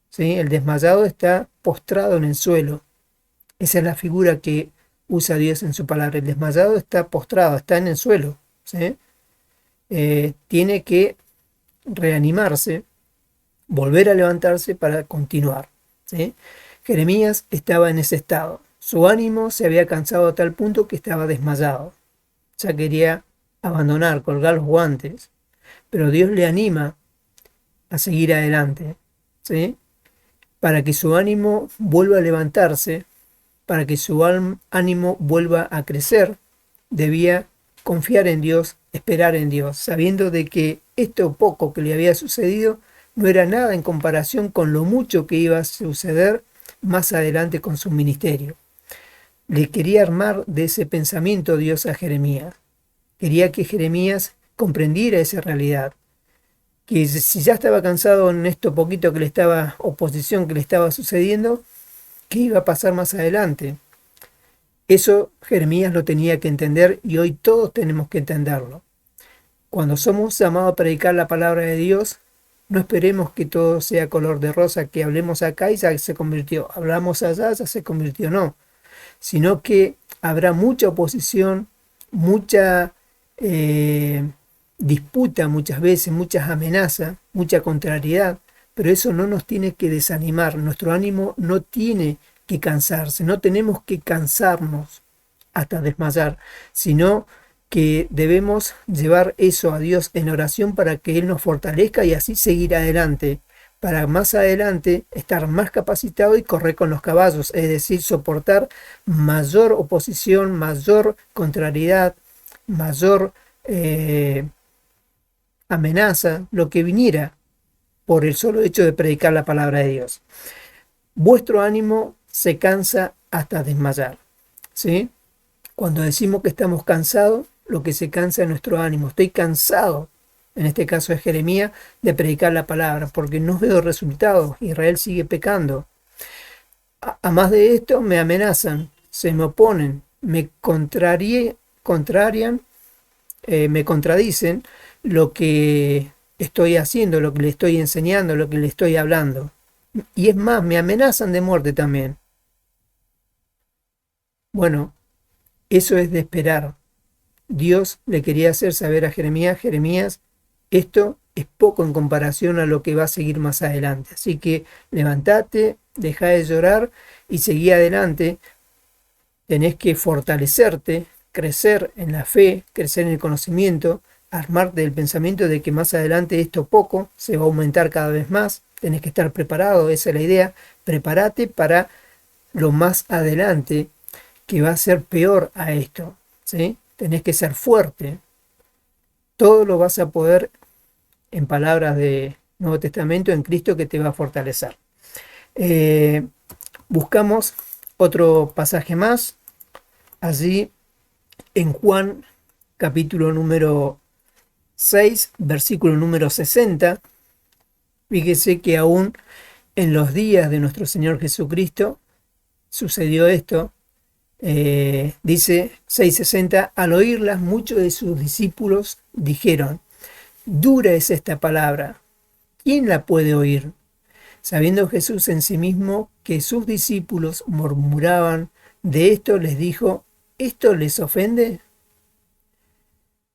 ¿sí? El desmayado está postrado en el suelo. Esa es la figura que usa Dios en su palabra. El desmayado está postrado, está en el suelo, ¿sí? Tiene que reanimarse, volver a levantarse para continuar, ¿sí? Jeremías estaba en ese estado. Su ánimo se había cansado a tal punto que estaba desmayado. Ya quería abandonar, colgar los guantes. Pero Dios le anima a seguir adelante, ¿sí? Para que su ánimo vuelva a levantarse, para que su ánimo vuelva a crecer, debía confiar en Dios, esperar en Dios, sabiendo de que esto poco que le había sucedido no era nada en comparación con lo mucho que iba a suceder más adelante con su ministerio. Le quería armar de ese pensamiento Dios a Jeremías. Quería que Jeremías comprendiera esa realidad, que si ya estaba cansado en esto poquito que le estaba, oposición que le estaba sucediendo, ¿qué iba a pasar más adelante? Eso Jeremías lo tenía que entender, y hoy todos tenemos que entenderlo. Cuando somos llamados a predicar la palabra de Dios, no esperemos que todo sea color de rosa, que hablemos acá y ya se convirtió, hablamos allá, ya se convirtió, no. Sino que habrá mucha oposición, mucha disputa muchas veces, muchas amenazas, mucha contrariedad, pero eso no nos tiene que desanimar. Nuestro ánimo no tiene que cansarse, no tenemos que cansarnos hasta desmayar, sino que debemos llevar eso a Dios en oración para que Él nos fortalezca y así seguir adelante, para más adelante estar más capacitado y correr con los caballos, es decir, soportar mayor oposición, mayor contrariedad, mayor amenaza, lo que viniera por el solo hecho de predicar la palabra de Dios. Vuestro ánimo se cansa hasta desmayar, ¿sí? Cuando decimos que estamos cansados, lo que se cansa es nuestro ánimo. Estoy cansado, en este caso es Jeremías, de predicar la palabra, porque no veo resultados. Israel sigue pecando. A más de esto, me amenazan, se me oponen, me contrarian, me contradicen lo que estoy haciendo, lo que le estoy enseñando, lo que le estoy hablando. Y es más, me amenazan de muerte también. Bueno, eso es de esperar. Dios le quería hacer saber a Jeremías, Jeremías, esto es poco en comparación a lo que va a seguir más adelante. Así que levántate, deja de llorar y seguí adelante. Tenés que fortalecerte, crecer en la fe, crecer en el conocimiento, armarte del pensamiento de que más adelante esto poco se va a aumentar cada vez más. Tenés que estar preparado, esa es la idea. Prepárate para lo más adelante que va a ser peor a esto, ¿sí? Tenés que ser fuerte. Todo lo vas a poder, en palabras de Nuevo Testamento, en Cristo que te va a fortalecer. Buscamos otro pasaje más, allí en Juan capítulo número 6, versículo número 60. Fíjese que aún en los días de nuestro Señor Jesucristo sucedió esto. Dice 6:60, al oírlas muchos de sus discípulos dijeron, dura es esta palabra, ¿quién la puede oír? Sabiendo Jesús en sí mismo que sus discípulos murmuraban de esto, les dijo, ¿esto les ofende?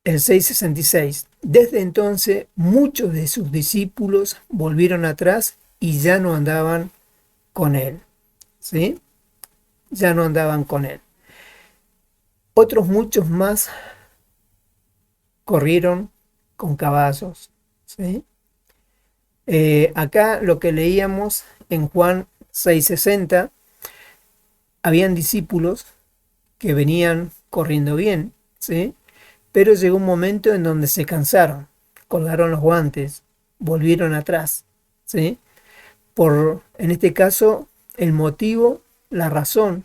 El 6:66, desde entonces muchos de sus discípulos volvieron atrás y ya no andaban con él, ¿sí? Ya no andaban con él. Otros muchos más corrieron con caballos, ¿sí? Acá lo que leíamos en Juan 6:60, habían discípulos que venían corriendo bien, ¿sí? Pero llegó un momento en donde se cansaron, colgaron los guantes, volvieron atrás, ¿sí? En este caso, el motivo, la razón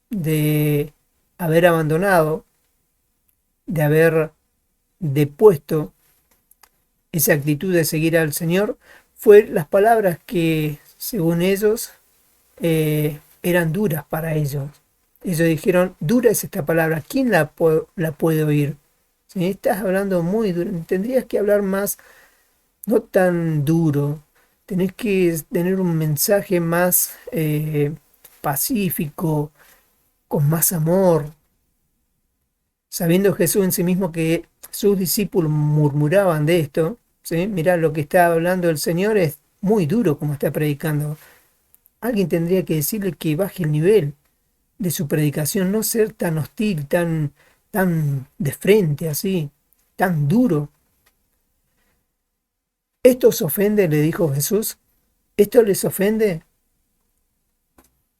de haber abandonado, de haber depuesto esa actitud de seguir al Señor, fue las palabras que, según ellos, eran duras para ellos. Ellos dijeron, dura es esta palabra, ¿quién la puede oír? Si estás hablando muy duro, tendrías que hablar más, no tan duro, tenés que tener un mensaje más pacífico, con más amor. Sabiendo Jesús en sí mismo que sus discípulos murmuraban de esto, ¿sí? Mirá, lo que está hablando el Señor es muy duro como está predicando. Alguien tendría que decirle que baje el nivel de su predicación, no ser tan hostil, tan de frente así, tan duro. ¿Esto os ofende?, le dijo Jesús. ¿Esto les ofende?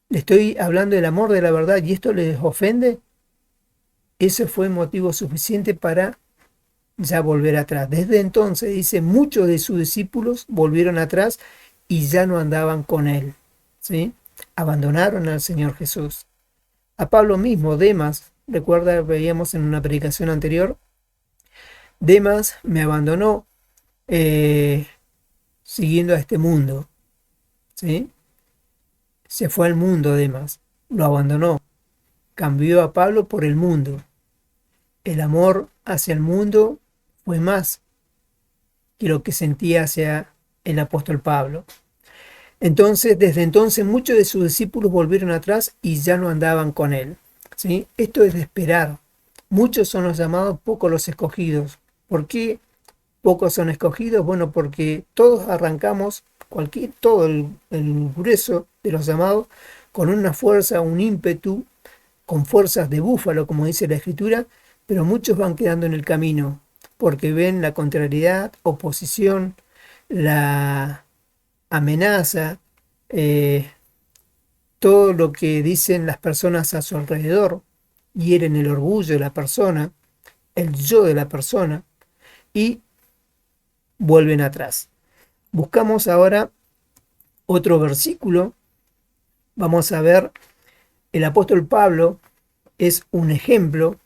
Le estoy hablando del amor de la verdad y esto les ofende. Ese fue motivo suficiente para ya volver atrás. Desde entonces, dice, muchos de sus discípulos volvieron atrás y ya no andaban con él, ¿sí? Abandonaron al Señor Jesús. A Pablo mismo, Demas, recuerda, veíamos en una predicación anterior, Demas me abandonó siguiendo a este mundo, ¿sí? Se fue al mundo Demas, lo abandonó, cambió a Pablo por el mundo. El amor hacia el mundo fue más que lo que sentía hacia el apóstol Pablo. Entonces, desde entonces muchos de sus discípulos volvieron atrás y ya no andaban con él, ¿sí? Esto es de esperar. Muchos son los llamados, pocos los escogidos. ¿Por qué pocos son escogidos? Bueno, porque todos arrancamos, todo el grueso de los llamados, con una fuerza, un ímpetu, con fuerzas de búfalo, como dice la Escritura, pero muchos van quedando en el camino, porque ven la contrariedad, oposición, la amenaza, todo lo que dicen las personas a su alrededor, hieren el orgullo de la persona, el yo de la persona, y vuelven atrás. Buscamos ahora otro versículo. Vamos a ver, el apóstol Pablo es un ejemplo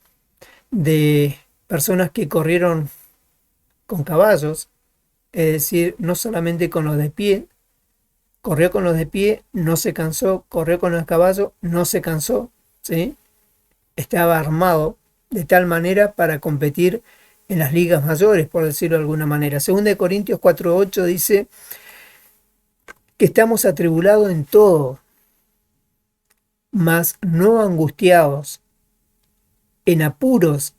de personas que corrieron con caballos, es decir, no solamente con los de pie, corrió con los de pie, no se cansó, corrió con los caballos, no se cansó, ¿sí? Estaba armado de tal manera para competir en las ligas mayores, por decirlo de alguna manera. 2 Corintios 4:8 dice que estamos atribulados en todo, mas no angustiados, en apuros,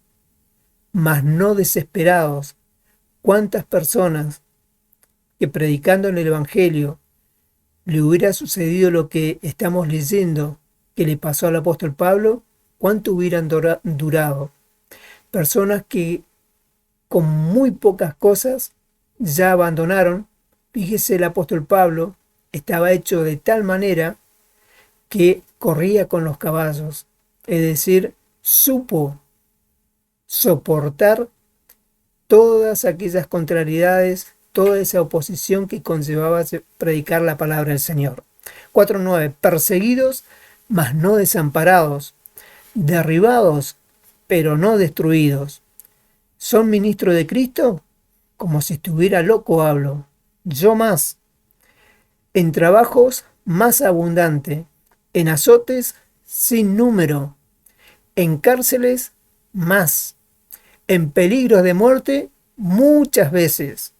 mas no desesperados. ¿Cuántas personas que predicando en el Evangelio le hubiera sucedido lo que estamos leyendo que le pasó al apóstol Pablo? ¿Cuánto hubieran durado? Personas que con muy pocas cosas ya abandonaron. Fíjese, el apóstol Pablo estaba hecho de tal manera que corría con los caballos, es decir, supo soportar todas aquellas contrariedades, toda esa oposición que conllevaba predicar la palabra del Señor. 4:9. Perseguidos, mas no desamparados, derribados, pero no destruidos. ¿Son ministros de Cristo? Como si estuviera loco hablo. Yo más. En trabajos más abundante, en azotes sin número, en cárceles más, en peligros de muerte muchas veces.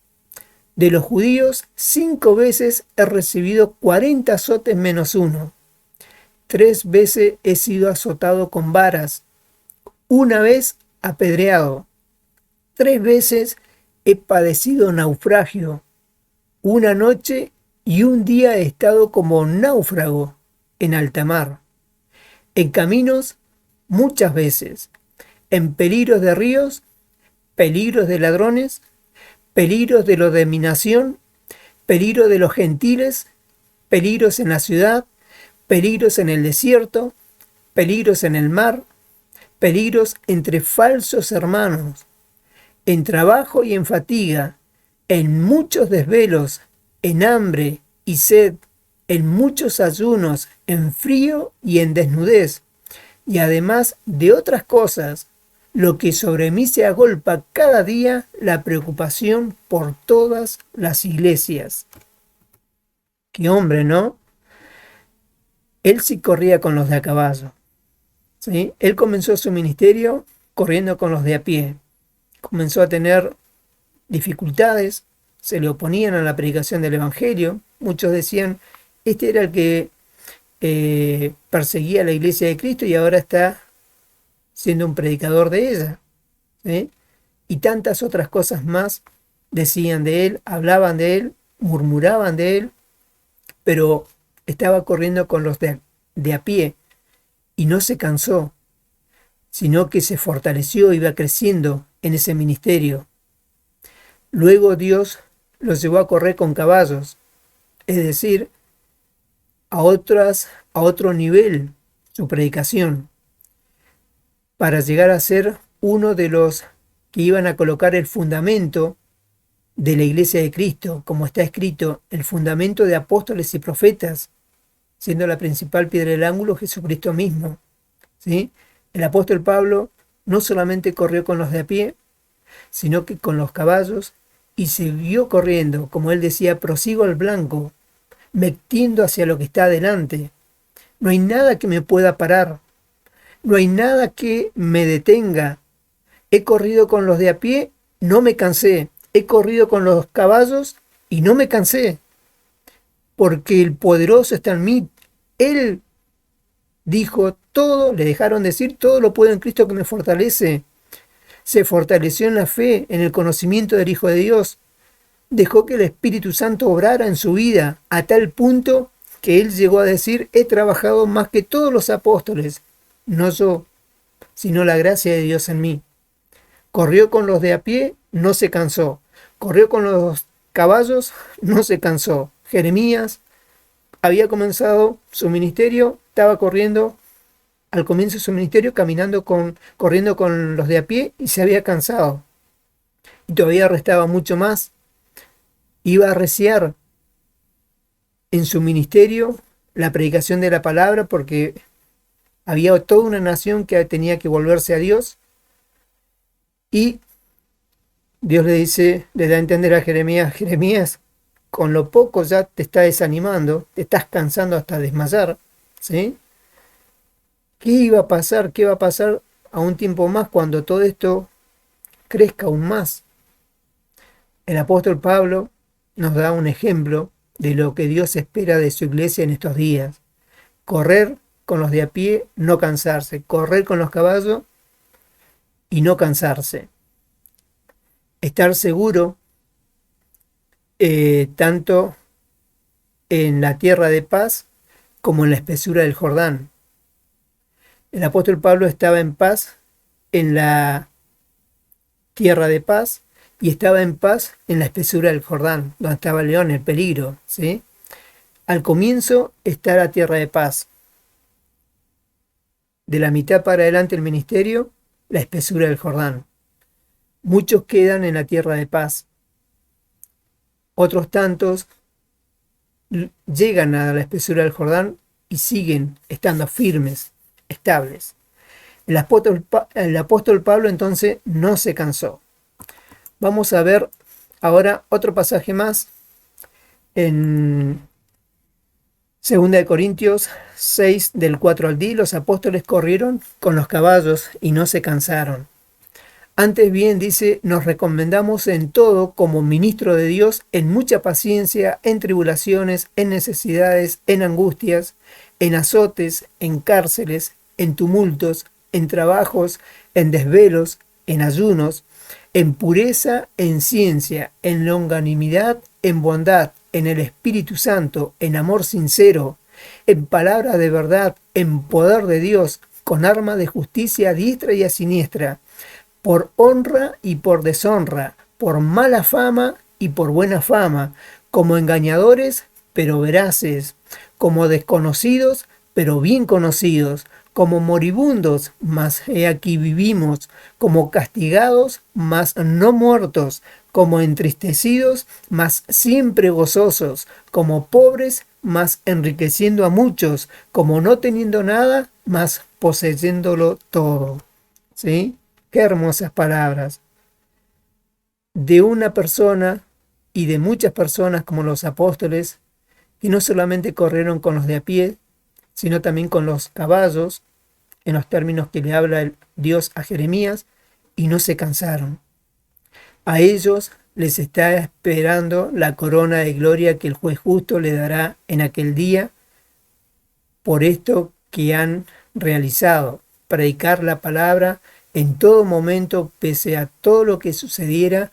De los judíos 5 veces he recibido 40 azotes menos uno. 3 veces he sido azotado con varas, una vez apedreado. 3 veces he padecido naufragio. Una noche y un día he estado como náufrago en alta mar. En caminos muchas veces. En peligros de ríos, peligros de ladrones, peligros de los de mi nación, peligros de los gentiles, peligros en la ciudad, peligros en el desierto, peligros en el mar, peligros entre falsos hermanos, en trabajo y en fatiga, en muchos desvelos, en hambre y sed, en muchos ayunos, en frío y en desnudez, y además de otras cosas, lo que sobre mí se agolpa cada día, la preocupación por todas las iglesias. Qué hombre, ¿no? Él sí corría con los de a caballo, ¿sí? Él comenzó su ministerio corriendo con los de a pie. Comenzó a tener dificultades, se le oponían a la predicación del Evangelio. Muchos decían, este era el que perseguía a la iglesia de Cristo y ahora está siendo un predicador de ella, ¿sí? Y tantas otras cosas más decían de él, hablaban de él, murmuraban de él, pero estaba corriendo con los de a pie y no se cansó, sino que se fortaleció, iba creciendo en ese ministerio. Luego Dios los llevó a correr con caballos, es decir, a otro nivel su predicación, para llegar a ser uno de los que iban a colocar el fundamento de la iglesia de Cristo, como está escrito, el fundamento de apóstoles y profetas, siendo la principal piedra del ángulo Jesucristo mismo, ¿sí? El apóstol Pablo no solamente corrió con los de a pie, sino que con los caballos, y siguió corriendo, como él decía, prosigo al blanco, metiendo hacia lo que está adelante. No hay nada que me pueda parar, no hay nada que me detenga. He corrido con los de a pie, no me cansé. He corrido con los caballos y no me cansé, porque el poderoso está en mí. Él dijo todo, le dejaron decir, todo lo puedo en Cristo que me fortalece. Se fortaleció en la fe, en el conocimiento del Hijo de Dios. Dejó que el Espíritu Santo obrara en su vida a tal punto que él llegó a decir, he trabajado más que todos los apóstoles, no yo, sino la gracia de Dios en mí. Corrió con los de a pie, no se cansó. Corrió con los caballos, no se cansó. Jeremías había comenzado su ministerio, estaba corriendo al comienzo de su ministerio, corriendo con los de a pie y se había cansado. Y todavía restaba mucho más. Iba a arreciar en su ministerio la predicación de la palabra, porque había toda una nación que tenía que volverse a Dios. Y Dios le da a entender a Jeremías, Jeremías, con lo poco ya te está desanimando, te estás cansando hasta desmayar, ¿sí? ¿Qué iba a pasar? ¿Qué va a pasar a un tiempo más cuando todo esto crezca aún más. El apóstol Pablo nos da un ejemplo de lo que Dios espera de su iglesia en estos días. Correr con los de a pie, no cansarse. Correr con los caballos y no cansarse. Estar seguro tanto en la tierra de paz como en la espesura del Jordán. El apóstol Pablo estaba en paz en la tierra de paz y estaba en paz en la espesura del Jordán, donde estaba el león, el peligro, ¿sí? Al comienzo está la tierra de paz. De la mitad para adelante el ministerio, la espesura del Jordán. Muchos quedan en la tierra de paz. Otros tantos llegan a la espesura del Jordán y siguen estando firmes, estables. El apóstol Pablo entonces no se cansó. Vamos a ver ahora otro pasaje más en 2 Corintios 6, del 4 al 10. Los apóstoles corrieron con los caballos y no se cansaron. Antes bien, dice, nos recomendamos en todo como ministro de Dios, en mucha paciencia, en tribulaciones, en necesidades, en angustias, en azotes, en cárceles, en tumultos, en trabajos, en desvelos, en ayunos, en pureza, en ciencia, en longanimidad, en bondad, en el Espíritu Santo, en amor sincero, en palabra de verdad, en poder de Dios, con arma de justicia a diestra y a siniestra, por honra y por deshonra, por mala fama y por buena fama, como engañadores, pero veraces, como desconocidos, pero bien conocidos, como moribundos, mas he aquí vivimos, como castigados, mas no muertos, como entristecidos, mas siempre gozosos, como pobres, mas enriqueciendo a muchos, como no teniendo nada, mas poseyéndolo todo. ¿Sí? Qué hermosas palabras. De una persona y de muchas personas como los apóstoles, que no solamente corrieron con los de a pie, sino también con los caballos, en los términos que le habla el Dios a Jeremías, y no se cansaron. A ellos les está esperando la corona de gloria que el juez justo le dará en aquel día por esto que han realizado, predicar la palabra en todo momento, pese a todo lo que sucediera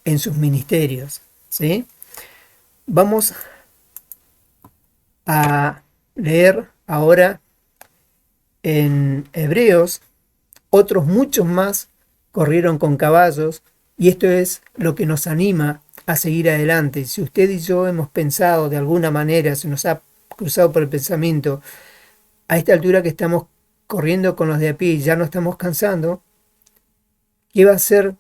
en sus ministerios. ¿Sí? Vamos a leer ahora en Hebreos. Otros muchos más corrieron con caballos, y esto es lo que nos anima a seguir adelante. Si usted y yo hemos pensado de alguna manera, se nos ha cruzado por el pensamiento, a esta altura que estamos corriendo con los de a pie y ya no estamos cansando, ¿qué va a hacer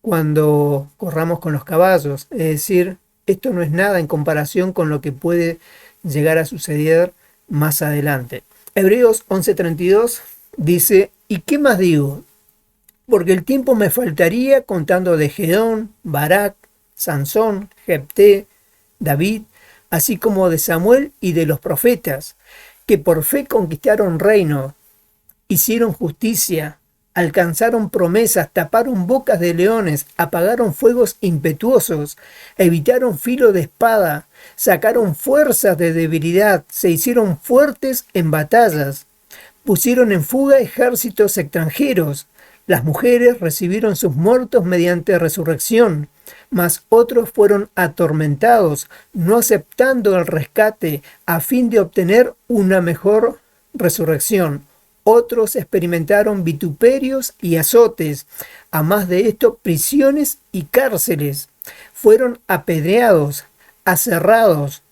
cuando corramos con los caballos? Es decir, esto no es nada en comparación con lo que puede llegar a suceder más adelante. Hebreos 11:32 dice, ¿y qué más digo? Porque el tiempo me faltaría contando de Gedeón, Barak, Sansón, Jefté, David, así como de Samuel y de los profetas, que por fe conquistaron reino, hicieron justicia, alcanzaron promesas, taparon bocas de leones, apagaron fuegos impetuosos, evitaron filo de espada, sacaron fuerzas de debilidad, se hicieron fuertes en batallas, pusieron en fuga ejércitos extranjeros. Las mujeres recibieron sus muertos mediante resurrección, mas otros fueron atormentados, no aceptando el rescate a fin de obtener una mejor resurrección. Otros experimentaron vituperios y azotes, a más de esto prisiones y cárceles. Fueron apedreados, aserrados,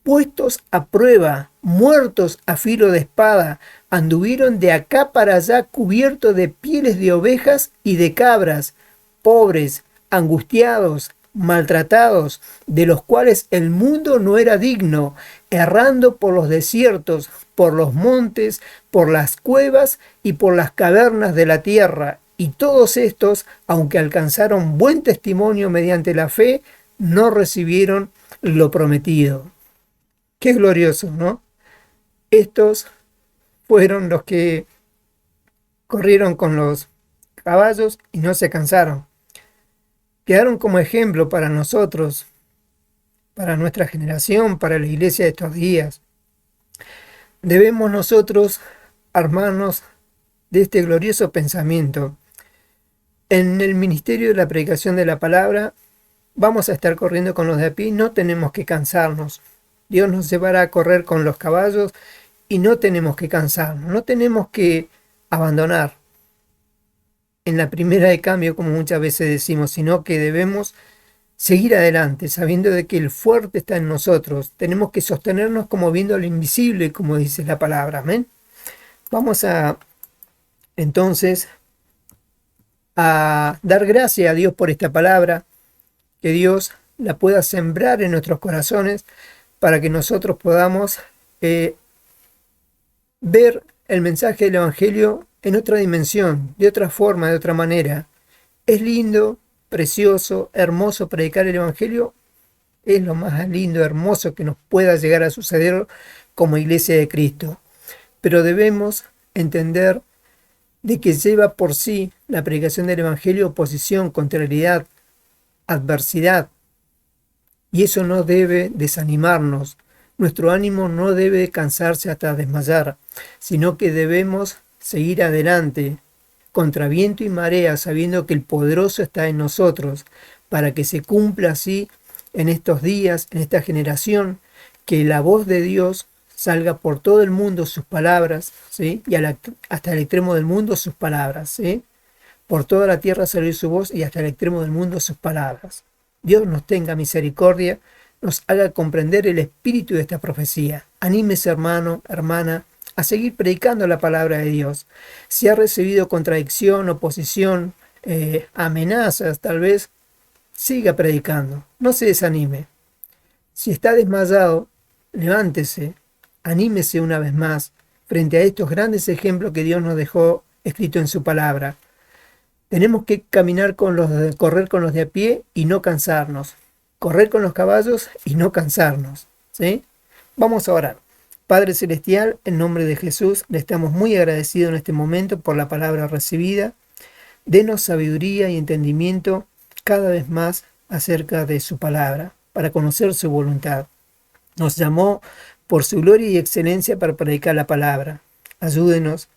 puestos a prueba, muertos a filo de espada, anduvieron de acá para allá cubiertos de pieles de ovejas y de cabras, pobres, angustiados, maltratados, de los cuales el mundo no era digno, errando por los desiertos, por los montes, por las cuevas y por las cavernas de la tierra. Y todos estos, aunque alcanzaron buen testimonio mediante la fe, no recibieron lo prometido. Qué glorioso, ¿no? Estos fueron los que corrieron con los caballos y no se cansaron. Quedaron como ejemplo para nosotros, para nuestra generación, para la iglesia de estos días. Debemos nosotros armarnos de este glorioso pensamiento. En el ministerio de la predicación de la palabra vamos a estar corriendo con los de a pie, no tenemos que cansarnos. Dios nos llevará a correr con los caballos y no tenemos que cansarnos, no tenemos que abandonar en la primera de cambio, como muchas veces decimos, sino que debemos seguir adelante, sabiendo de que el fuerte está en nosotros. Tenemos que sostenernos como viendo lo invisible, como dice la palabra. Amén. Vamos entonces a dar gracias a Dios por esta palabra, que Dios la pueda sembrar en nuestros corazones para que nosotros podamos ver el mensaje del Evangelio en otra dimensión, de otra forma, de otra manera. Es lindo, precioso, hermoso predicar el Evangelio. Es lo más lindo, hermoso que nos pueda llegar a suceder como iglesia de Cristo. Pero debemos entender de que lleva por sí la predicación del Evangelio oposición, contrariedad, adversidad. Y eso no debe desanimarnos. Nuestro ánimo no debe cansarse hasta desmayar, sino que debemos seguir adelante, contra viento y marea, sabiendo que el poderoso está en nosotros, para que se cumpla así en estos días, en esta generación, que la voz de Dios salga por todo el mundo sus palabras, ¿sí? Y hasta el extremo del mundo sus palabras, ¿sí? Por toda la tierra salió su voz y hasta el extremo del mundo sus palabras. Dios nos tenga misericordia, nos haga comprender el espíritu de esta profecía. Anímese, hermano, hermana, a seguir predicando la palabra de Dios. Si ha recibido contradicción, oposición, amenazas, tal vez, siga predicando. No se desanime. Si está desmayado, levántese, anímese una vez más frente a estos grandes ejemplos que Dios nos dejó escrito en su palabra. Tenemos que caminar correr con los de a pie y no cansarnos. Correr con los caballos y no cansarnos, ¿sí? Vamos a orar. Padre Celestial, en nombre de Jesús, le estamos muy agradecidos en este momento por la palabra recibida. Denos sabiduría y entendimiento cada vez más acerca de su palabra, para conocer su voluntad. Nos llamó por su gloria y excelencia para predicar la palabra. Ayúdenos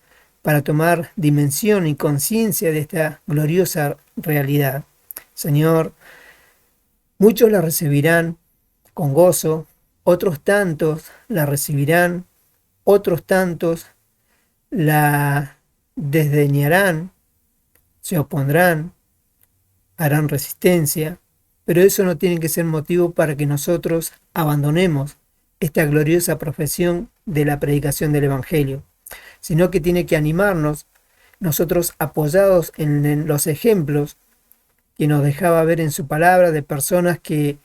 para tomar dimensión y conciencia de esta gloriosa realidad. Señor, muchos la recibirán con gozo, otros tantos la recibirán, otros tantos la desdeñarán, se opondrán, harán resistencia, pero eso no tiene que ser motivo para que nosotros abandonemos esta gloriosa profesión de la predicación del Evangelio, sino que tiene que animarnos, nosotros apoyados en los ejemplos que nos dejaba ver en su palabra de personas que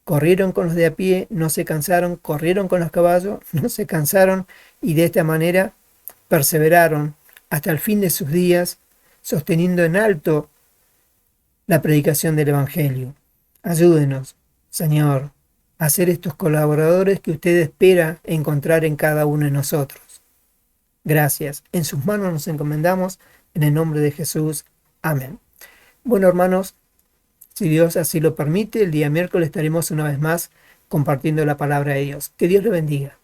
corrieron con los de a pie, no se cansaron, corrieron con los caballos, no se cansaron y de esta manera perseveraron hasta el fin de sus días, sosteniendo en alto la predicación del Evangelio. Ayúdenos, Señor, a ser estos colaboradores que usted espera encontrar en cada uno de nosotros. Gracias. En sus manos nos encomendamos, en el nombre de Jesús. Amén. Bueno, hermanos, si Dios así lo permite, el día miércoles estaremos una vez más compartiendo la palabra de Dios. Que Dios le bendiga.